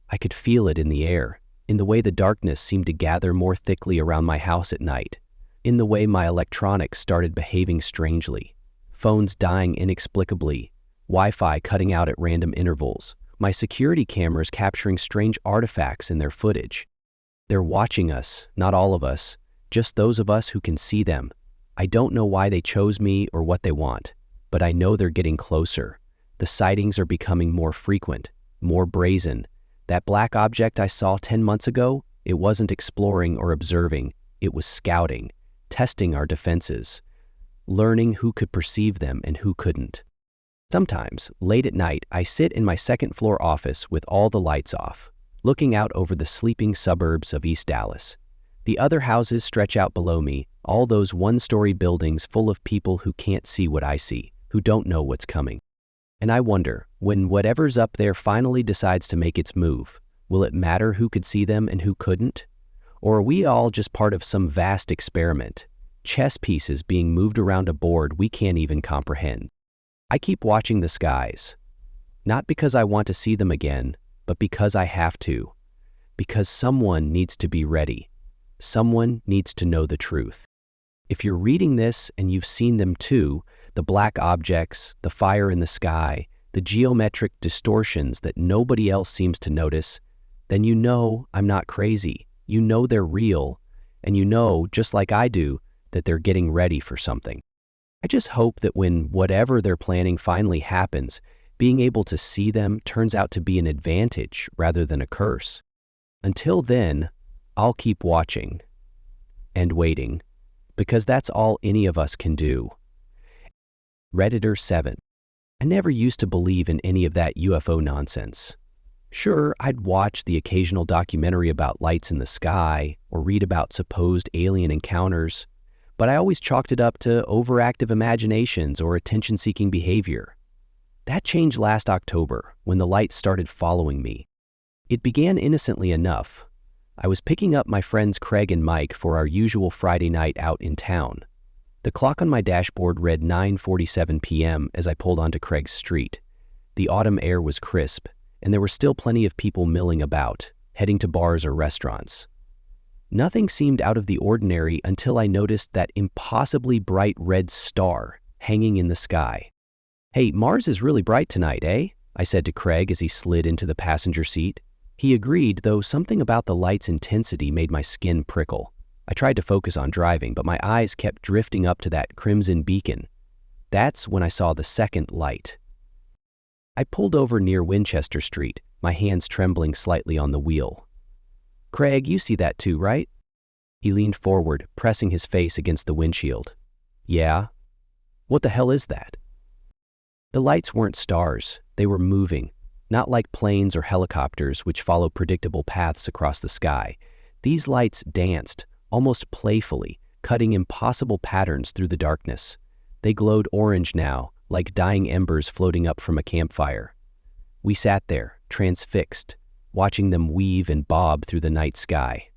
I could feel it in the air, in the way the darkness seemed to gather more thickly around my house at night, in the way my electronics started behaving strangely, phones dying inexplicably, Wi-Fi cutting out at random intervals, my security cameras capturing strange artifacts in their footage. They're watching us, not all of us, just those of us who can see them. I don't know why they chose me or what they want, but I know they're getting closer. The sightings are becoming more frequent, more brazen. That black object I saw 10 months ago, it wasn't exploring or observing, it was scouting, testing our defenses, learning who could perceive them and who couldn't. Sometimes, late at night, I sit in my second-floor office with all the lights off, looking out over the sleeping suburbs of East Dallas. The other houses stretch out below me, all those one-story buildings full of people who can't see what I see, who don't know what's coming. And I wonder, when whatever's up there finally decides to make its move, will it matter who could see them and who couldn't? Or are we all just part of some vast experiment, chess pieces being moved around a board we can't even comprehend. I keep watching the skies, not because I want to see them again, but because I have to. Because someone needs to be ready. Someone needs to know the truth. If you're reading this and you've seen them too, the black objects, the fire in the sky, the geometric distortions that nobody else seems to notice, then you know I'm not crazy. You know they're real, and you know, just like I do, that they're getting ready for something. I just hope that when whatever they're planning finally happens, being able to see them turns out to be an advantage rather than a curse. Until then, I'll keep watching and waiting, because that's all any of us can do. Redditor 7. I never used to believe in any of that UFO nonsense. Sure, I'd watch the occasional documentary about lights in the sky or read about supposed alien encounters, but I always chalked it up to overactive imaginations or attention-seeking behavior. That changed last October when the lights started following me. It began innocently enough. I was picking up my friends Craig and Mike for our usual Friday night out in town. The clock on my dashboard read 9:47 p.m. as I pulled onto Craig's street. The autumn air was crisp, and there were still plenty of people milling about, heading to bars or restaurants. Nothing seemed out of the ordinary until I noticed that impossibly bright red star hanging in the sky. "Hey, Mars is really bright tonight, eh?" I said to Craig as he slid into the passenger seat. He agreed, though something about the light's intensity made my skin prickle. I tried to focus on driving, but my eyes kept drifting up to that crimson beacon. That's when I saw the second light. I pulled over near Winchester Street, my hands trembling slightly on the wheel. "Craig, you see that too, right?" He leaned forward, pressing his face against the windshield. "Yeah." "What the hell is that?" The lights weren't stars. They were moving, not like planes or helicopters which follow predictable paths across the sky. These lights danced, almost playfully, cutting impossible patterns through the darkness. They glowed orange now, like dying embers floating up from a campfire. We sat there, transfixed, watching them weave and bob through the night sky.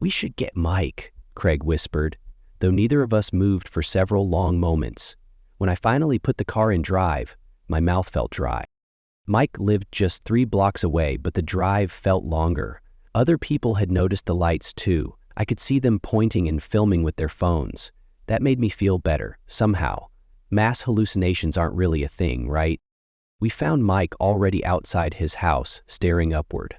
"We should get Mike," Craig whispered, though neither of us moved for several long moments. When I finally put the car in drive, my mouth felt dry. Mike lived just 3 blocks away, but the drive felt longer. Other people had noticed the lights too. I could see them pointing and filming with their phones. That made me feel better, somehow. Mass hallucinations aren't really a thing, right? We found Mike already outside his house, staring upward.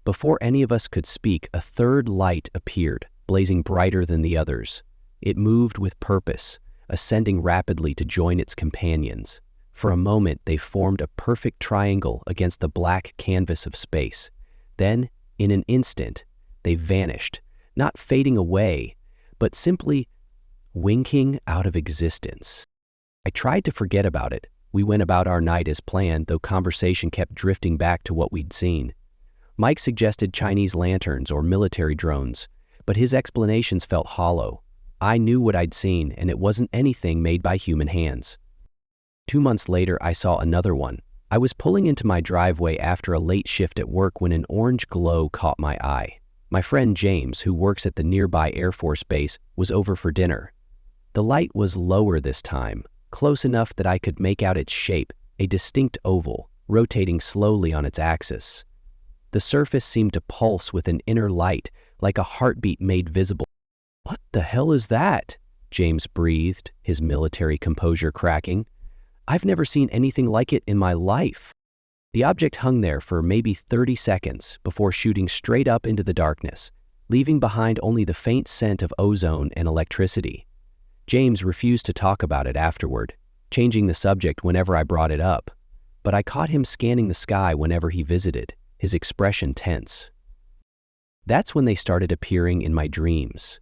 Before any of us could speak, a third light appeared, blazing brighter than the others. It moved with purpose, ascending rapidly to join its companions. For a moment, they formed a perfect triangle against the black canvas of space. Then, in an instant, they vanished, not fading away, but simply winking out of existence. I tried to forget about it. We went about our night as planned, though conversation kept drifting back to what we'd seen. Mike suggested Chinese lanterns or military drones, but his explanations felt hollow. I knew what I'd seen, and it wasn't anything made by human hands. 2 months later, I saw another one. I was pulling into my driveway after a late shift at work when an orange glow caught my eye. My friend James, who works at the nearby Air Force Base, was over for dinner. The light was lower this time, close enough that I could make out its shape, a distinct oval, rotating slowly on its axis. The surface seemed to pulse with an inner light, like a heartbeat made visible. "What the hell is that?" James breathed, his military composure cracking. "I've never seen anything like it in my life." The object hung there for maybe 30 seconds before shooting straight up into the darkness, leaving behind only the faint scent of ozone and electricity. James refused to talk about it afterward, changing the subject whenever I brought it up, but I caught him scanning the sky whenever he visited, his expression tense. That's when they started appearing in my dreams.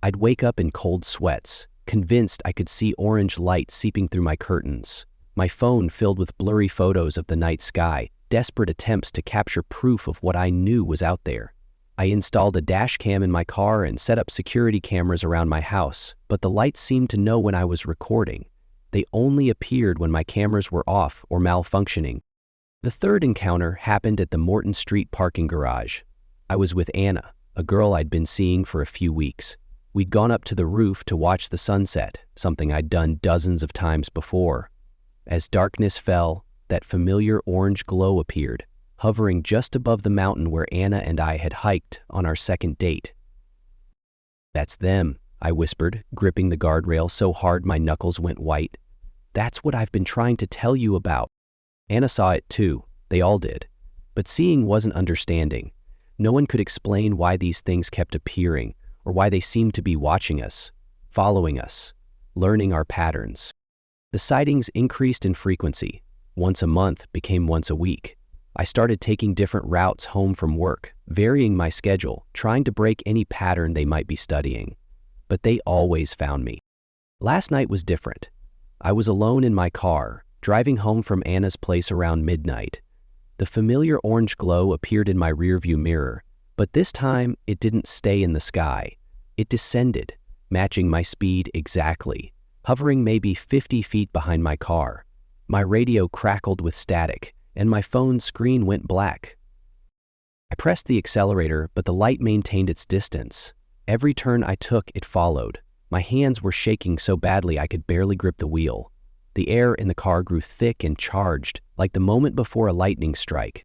I'd wake up in cold sweats, convinced I could see orange light seeping through my curtains, my phone filled with blurry photos of the night sky, desperate attempts to capture proof of what I knew was out there. I installed a dash cam in my car and set up security cameras around my house, but the lights seemed to know when I was recording. They only appeared when my cameras were off or malfunctioning. The third encounter happened at the Morton Street parking garage. I was with Anna, a girl I'd been seeing for a few weeks. We'd gone up to the roof to watch the sunset, something I'd done dozens of times before. As darkness fell, that familiar orange glow appeared, hovering just above the mountain where Anna and I had hiked on our second date. "That's them," I whispered, gripping the guardrail so hard my knuckles went white. "That's what I've been trying to tell you about." Anna saw it too. They all did. But seeing wasn't understanding. No one could explain why these things kept appearing, or why they seemed to be watching us, following us, learning our patterns. The sightings increased in frequency. Once a month became once a week. I started taking different routes home from work, varying my schedule, trying to break any pattern they might be studying. But they always found me. Last night was different. I was alone in my car, driving home from Anna's place around midnight. The familiar orange glow appeared in my rearview mirror, but this time it didn't stay in the sky. It descended, matching my speed exactly, hovering maybe 50 feet behind my car. My radio crackled with static, and my phone's screen went black. I pressed the accelerator, but the light maintained its distance. Every turn I took, it followed. My hands were shaking so badly I could barely grip the wheel. The air in the car grew thick and charged, like the moment before a lightning strike.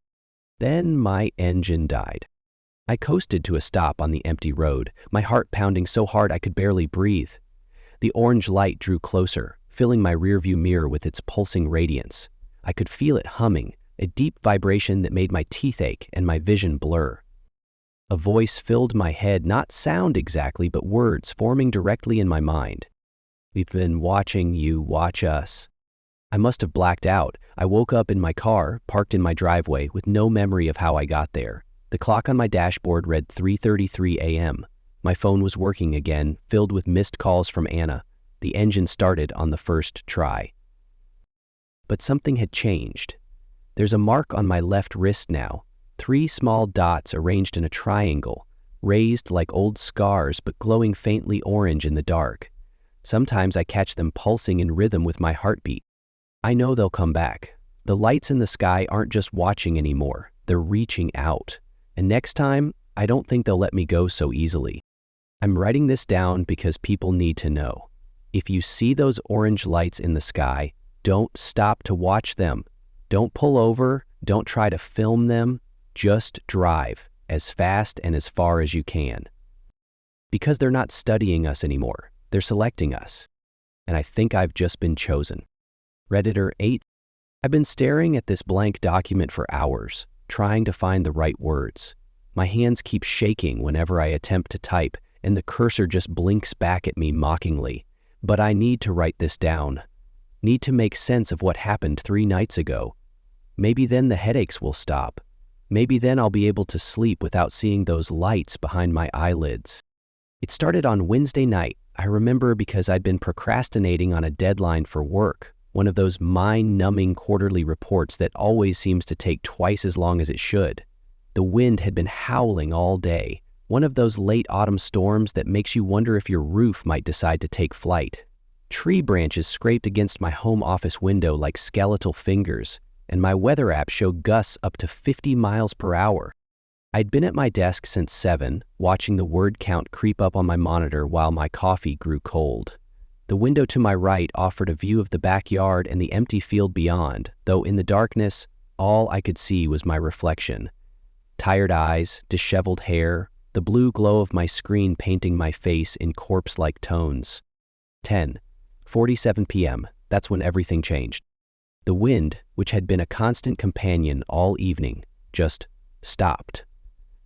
Then my engine died. I coasted to a stop on the empty road, my heart pounding so hard I could barely breathe. The orange light drew closer, filling my rearview mirror with its pulsing radiance. I could feel it humming, a deep vibration that made my teeth ache and my vision blur. A voice filled my head, not sound exactly, but words forming directly in my mind. "We've been watching you watch us." I must have blacked out. I woke up in my car, parked in my driveway, with no memory of how I got there. The clock on my dashboard read 3:33 a.m. My phone was working again, filled with missed calls from Anna. The engine started on the first try. But something had changed. There's a mark on my left wrist now, 3 small dots arranged in a triangle, raised like old scars but glowing faintly orange in the dark. Sometimes I catch them pulsing in rhythm with my heartbeat. I know they'll come back. The lights in the sky aren't just watching anymore, they're reaching out. And next time, I don't think they'll let me go so easily. I'm writing this down because people need to know. If you see those orange lights in the sky, don't stop to watch them. Don't pull over, don't try to film them, just drive as fast and as far as you can. Because they're not studying us anymore, they're selecting us. And I think I've just been chosen. Redditor 8. I've been staring at this blank document for hours, trying to find the right words. My hands keep shaking whenever I attempt to type, and the cursor just blinks back at me mockingly. But I need to write this down. Need to make sense of what happened 3 nights ago. Maybe then the headaches will stop. Maybe then I'll be able to sleep without seeing those lights behind my eyelids. It started on Wednesday night, I remember, because I'd been procrastinating on a deadline for work, one of those mind-numbing quarterly reports that always seems to take twice as long as it should. The wind had been howling all day, one of those late autumn storms that makes you wonder if your roof might decide to take flight. Tree branches scraped against my home office window like skeletal fingers, and my weather app showed gusts up to 50 miles per hour. I'd been at my desk since 7, watching the word count creep up on my monitor while my coffee grew cold. The window to my right offered a view of the backyard and the empty field beyond, though in the darkness, all I could see was my reflection. Tired eyes, disheveled hair, the blue glow of my screen painting my face in corpse-like tones. 10:47 p.m. That's when everything changed. The wind, which had been a constant companion all evening, just stopped.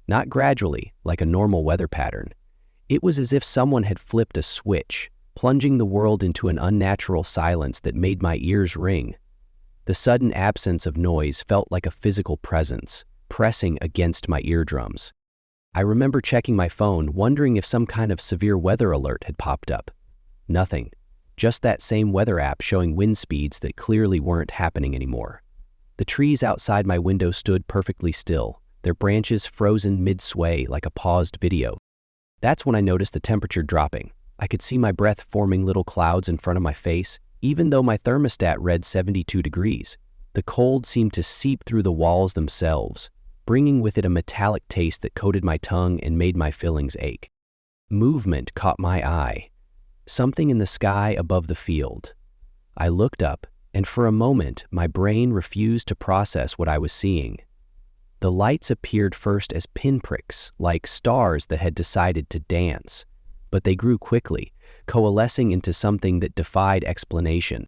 Not gradually, like a normal weather pattern. It was as if someone had flipped a switch, plunging the world into an unnatural silence that made my ears ring. The sudden absence of noise felt like a physical presence, pressing against my eardrums. I remember checking my phone, wondering if some kind of severe weather alert had popped up. Nothing. Just that same weather app showing wind speeds that clearly weren't happening anymore. The trees outside my window stood perfectly still, their branches frozen mid-sway like a paused video. That's when I noticed the temperature dropping. I could see my breath forming little clouds in front of my face, even though my thermostat read 72 degrees. The cold seemed to seep through the walls themselves, bringing with it a metallic taste that coated my tongue and made my fillings ache. Movement caught my eye, something in the sky above the field. I looked up, and for a moment my brain refused to process what I was seeing. The lights appeared first as pinpricks, like stars that had decided to dance, but they grew quickly, coalescing into something that defied explanation.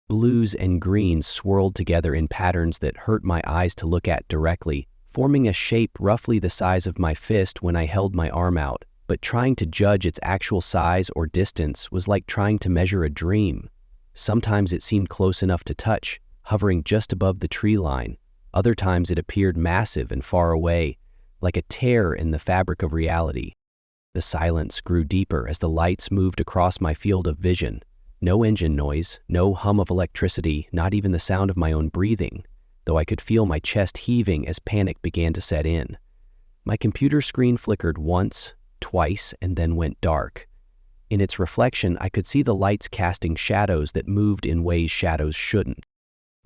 Blues and greens swirled together in patterns that hurt my eyes to look at directly, forming a shape roughly the size of my fist when I held my arm out, but trying to judge its actual size or distance was like trying to measure a dream. Sometimes it seemed close enough to touch, hovering just above the tree line. Other times it appeared massive and far away, like a tear in the fabric of reality. The silence grew deeper as the lights moved across my field of vision. No engine noise, no hum of electricity, not even the sound of my own breathing, though I could feel my chest heaving as panic began to set in. My computer screen flickered once, twice, and then went dark. In its reflection, I could see the lights casting shadows that moved in ways shadows shouldn't.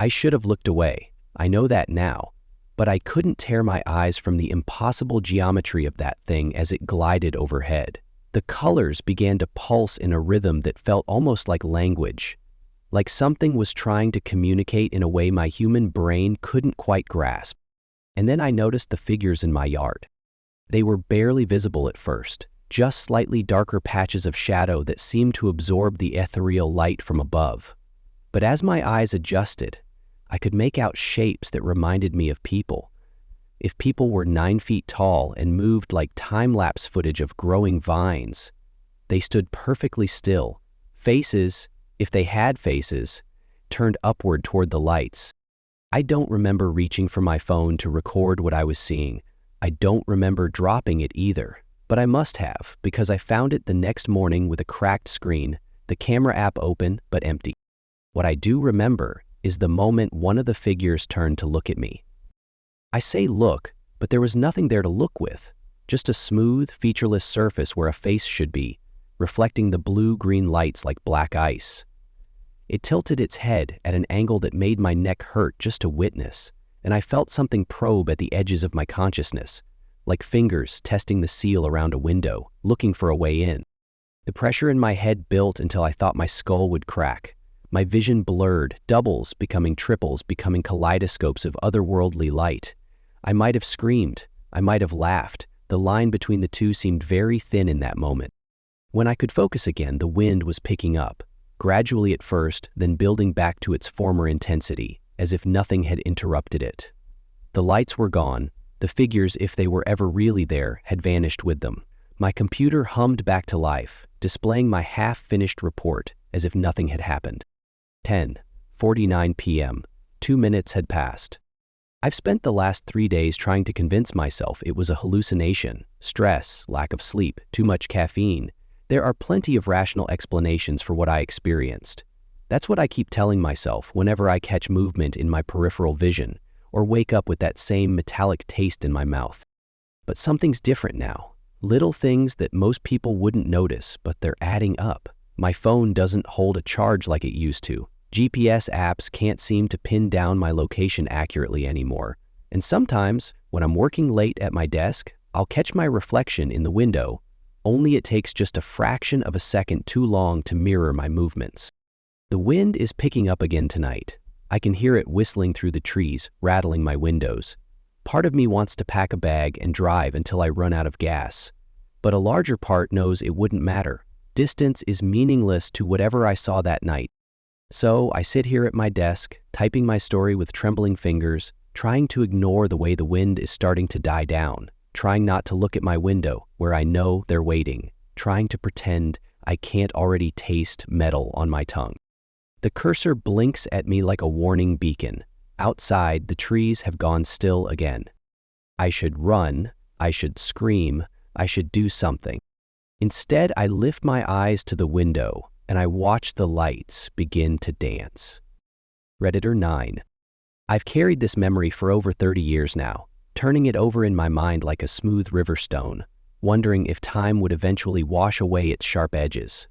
I should have looked away. I know that now, but I couldn't tear my eyes from the impossible geometry of that thing as it glided overhead. The colors began to pulse in a rhythm that felt almost like language, like something was trying to communicate in a way my human brain couldn't quite grasp. And then I noticed the figures in my yard. They were barely visible at first, just slightly darker patches of shadow that seemed to absorb the ethereal light from above. But as my eyes adjusted, I could make out shapes that reminded me of people. If people were 9 feet tall and moved like time-lapse footage of growing vines, they stood perfectly still. Faces, if they had faces, turned upward toward the lights. I don't remember reaching for my phone to record what I was seeing. I don't remember dropping it either, but I must have, because I found it the next morning with a cracked screen, the camera app open but empty. What I do remember is the moment one of the figures turned to look at me. I say look, but there was nothing there to look with, just a smooth, featureless surface where a face should be, reflecting the blue-green lights like black ice. It tilted its head at an angle that made my neck hurt just to witness, and I felt something probe at the edges of my consciousness, like fingers testing the seal around a window, looking for a way in. The pressure in my head built until I thought my skull would crack. My vision blurred, doubles becoming triples, becoming kaleidoscopes of otherworldly light. I might have screamed. I might have laughed. The line between the two seemed very thin in that moment. When I could focus again, the wind was picking up, gradually at first, then building back to its former intensity, as if nothing had interrupted it. The lights were gone. The figures, if they were ever really there, had vanished with them. My computer hummed back to life, displaying my half-finished report as if nothing had happened. 10:49 p.m. 2 minutes had passed. I've spent the last 3 days trying to convince myself it was a hallucination, stress, lack of sleep, too much caffeine. There are plenty of rational explanations for what I experienced. That's what I keep telling myself whenever I catch movement in my peripheral vision or wake up with that same metallic taste in my mouth. But something's different now. Little things that most people wouldn't notice, but they're adding up. My phone doesn't hold a charge like it used to. GPS apps can't seem to pin down my location accurately anymore. And sometimes, when I'm working late at my desk, I'll catch my reflection in the window, only it takes just a fraction of a second too long to mirror my movements. The wind is picking up again tonight. I can hear it whistling through the trees, rattling my windows. Part of me wants to pack a bag and drive until I run out of gas. But a larger part knows it wouldn't matter. Distance is meaningless to whatever I saw that night. So I sit here at my desk, typing my story with trembling fingers, trying to ignore the way the wind is starting to die down, trying not to look at my window where I know they're waiting, trying to pretend I can't already taste metal on my tongue. The cursor blinks at me like a warning beacon. Outside, the trees have gone still again. I should run, I should scream, I should do something. Instead, I lift my eyes to the window and I watch the lights begin to dance. Redditor 9. I've carried this memory for over 30 years now, turning it over in my mind like a smooth river stone, wondering if time would eventually wash away its sharp edges.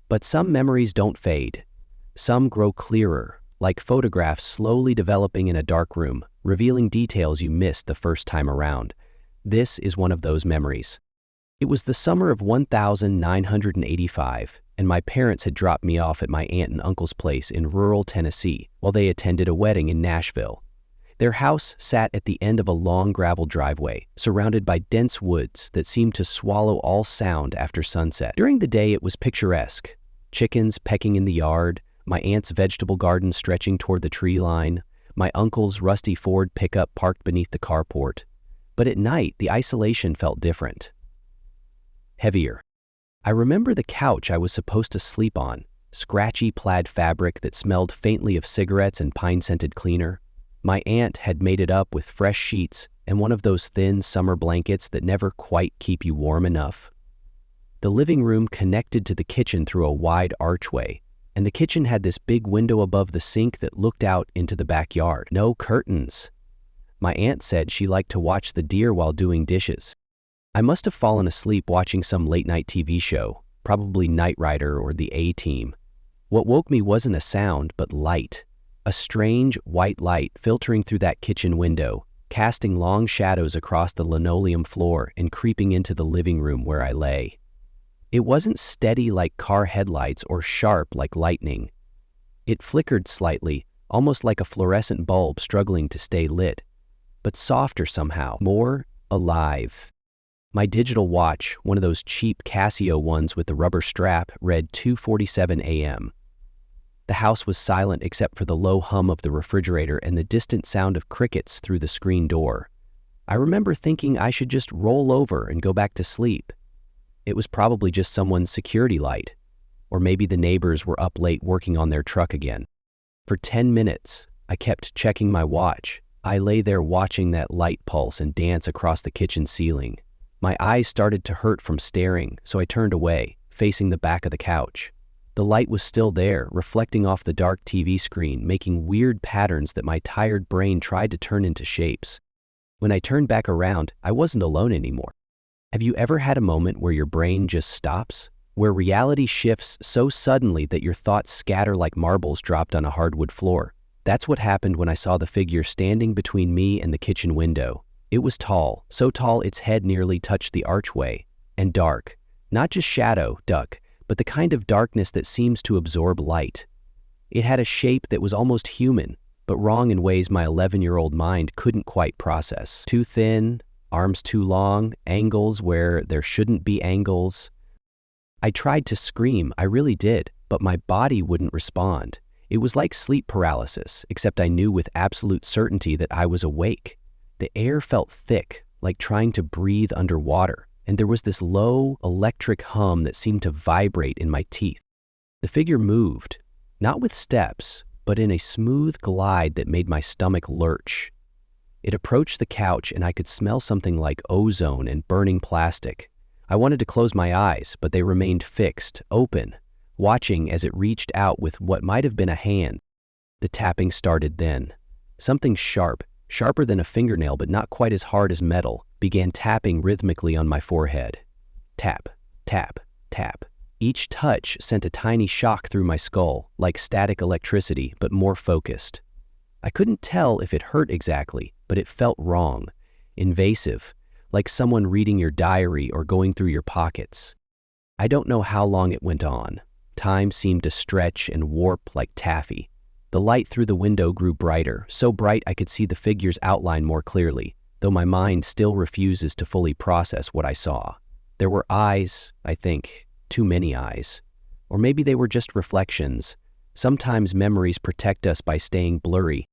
But some memories don't fade. Some grow clearer, like photographs slowly developing in a dark room, revealing details you missed the first time around. This is one of those memories. It was the summer of 1985, and my parents had dropped me off at my aunt and uncle's place in rural Tennessee while they attended a wedding in Nashville. Their house sat at the end of a long gravel driveway, surrounded by dense woods that seemed to swallow all sound after sunset. During the day, it was picturesque. Chickens pecking in the yard, my aunt's vegetable garden stretching toward the tree line, my uncle's rusty Ford pickup parked beneath the carport. But at night, the isolation felt different. Heavier. I remember the couch I was supposed to sleep on, scratchy plaid fabric that smelled faintly of cigarettes and pine-scented cleaner. My aunt had made it up with fresh sheets and one of those thin summer blankets that never quite keep you warm enough. The living room connected to the kitchen through a wide archway, and the kitchen had this big window above the sink that looked out into the backyard. No curtains. My aunt said she liked to watch the deer while doing dishes. I must have fallen asleep watching some late-night TV show, probably Knight Rider or the A-Team. What woke me wasn't a sound, but light. A strange, white light filtering through that kitchen window, casting long shadows across the linoleum floor and creeping into the living room where I lay. It wasn't steady like car headlights or sharp like lightning. It flickered slightly, almost like a fluorescent bulb struggling to stay lit, but softer somehow, more alive. My digital watch, one of those cheap Casio ones with the rubber strap, read 2:47 a.m. The house was silent except for the low hum of the refrigerator and the distant sound of crickets through the screen door. I remember thinking I should just roll over and go back to sleep. It was probably just someone's security light, or maybe the neighbors were up late working on their truck again. For 10 minutes, I kept checking my watch. I lay there watching that light pulse and dance across the kitchen ceiling. My eyes started to hurt from staring, so I turned away, facing the back of the couch. The light was still there, reflecting off the dark TV screen, making weird patterns that my tired brain tried to turn into shapes. When I turned back around, I wasn't alone anymore. Have you ever had a moment where your brain just stops? Where reality shifts so suddenly that your thoughts scatter like marbles dropped on a hardwood floor? That's what happened when I saw the figure standing between me and the kitchen window. It was tall, so tall its head nearly touched the archway, and dark. Not just shadow, duck, but the kind of darkness that seems to absorb light. It had a shape that was almost human, but wrong in ways my 11-year-old mind couldn't quite process. Too thin, arms too long, angles where there shouldn't be angles. I tried to scream, I really did, but my body wouldn't respond. It was like sleep paralysis, except I knew with absolute certainty that I was awake. The air felt thick, like trying to breathe underwater, and there was this low, electric hum that seemed to vibrate in my teeth. The figure moved, not with steps, but in a smooth glide that made my stomach lurch. It approached the couch, and I could smell something like ozone and burning plastic. I wanted to close my eyes, but they remained fixed, open, watching as it reached out with what might have been a hand. The tapping started then. Something sharp, sharper than a fingernail but not quite as hard as metal, began tapping rhythmically on my forehead. Tap, tap, tap. Each touch sent a tiny shock through my skull, like static electricity, but more focused. I couldn't tell if it hurt exactly, but it felt wrong, invasive, like someone reading your diary or going through your pockets. I don't know how long it went on. Time seemed to stretch and warp like taffy. The light through the window grew brighter, so bright I could see the figure's outline more clearly, though my mind still refuses to fully process what I saw. There were eyes, I think, too many eyes. Or maybe they were just reflections. Sometimes memories protect us by staying blurry.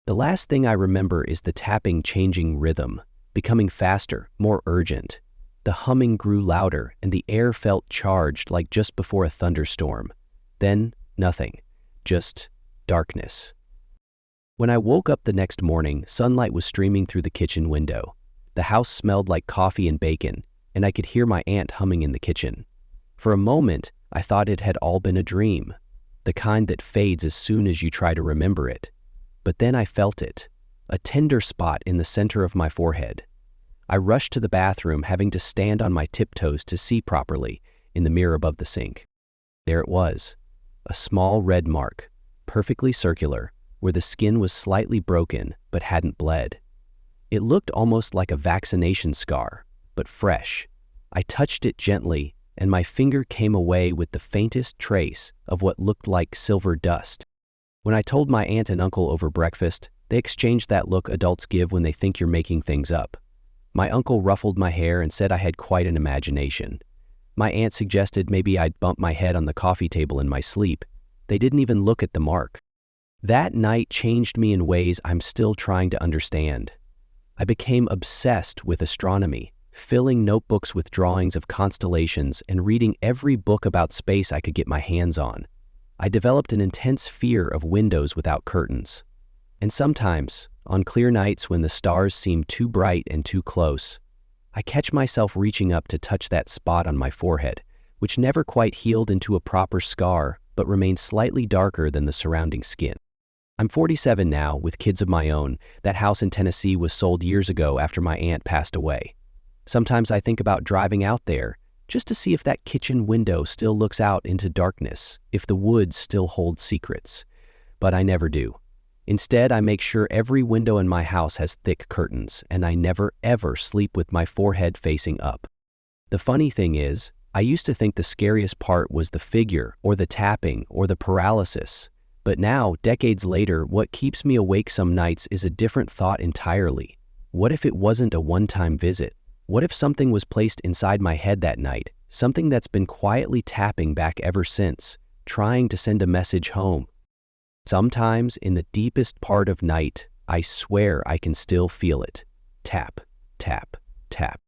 The last thing I remember is the tapping changing rhythm, becoming faster, more urgent. The humming grew louder, and the air felt charged like just before a thunderstorm. Then, nothing. Just darkness. When I woke up the next morning, sunlight was streaming through the kitchen window. The house smelled like coffee and bacon, and I could hear my aunt humming in the kitchen. For a moment, I thought it had all been a dream, the kind that fades as soon as you try to remember it. But then I felt it, a tender spot in the center of my forehead. I rushed to the bathroom, having to stand on my tiptoes to see properly in the mirror above the sink. There it was, a small red mark, perfectly circular, where the skin was slightly broken but hadn't bled. It looked almost like a vaccination scar, but fresh. I touched it gently, and my finger came away with the faintest trace of what looked like silver dust. When I told my aunt and uncle over breakfast, they exchanged that look adults give when they think you're making things up. My uncle ruffled my hair and said I had quite an imagination. My aunt suggested maybe I'd bump my head on the coffee table in my sleep. They didn't even look at the mark. That night changed me in ways I'm still trying to understand. I became obsessed with astronomy, filling notebooks with drawings of constellations and reading every book about space I could get my hands on. I developed an intense fear of windows without curtains. And sometimes, on clear nights when the stars seem too bright and too close, I catch myself reaching up to touch that spot on my forehead, which never quite healed into a proper scar but remained slightly darker than the surrounding skin. I'm 47 now, with kids of my own. That house in Tennessee was sold years ago after my aunt passed away. Sometimes I think about driving out there just to see if that kitchen window still looks out into darkness, if the woods still hold secrets. But I never do. Instead, I make sure every window in my house has thick curtains, and I never ever sleep with my forehead facing up. The funny thing is, I used to think the scariest part was the figure, or the tapping, or the paralysis. But now, decades later, what keeps me awake some nights is a different thought entirely. What if it wasn't a one-time visit? What if something was placed inside my head that night, something that's been quietly tapping back ever since, trying to send a message home? Sometimes, in the deepest part of night, I swear I can still feel it. Tap, tap, tap.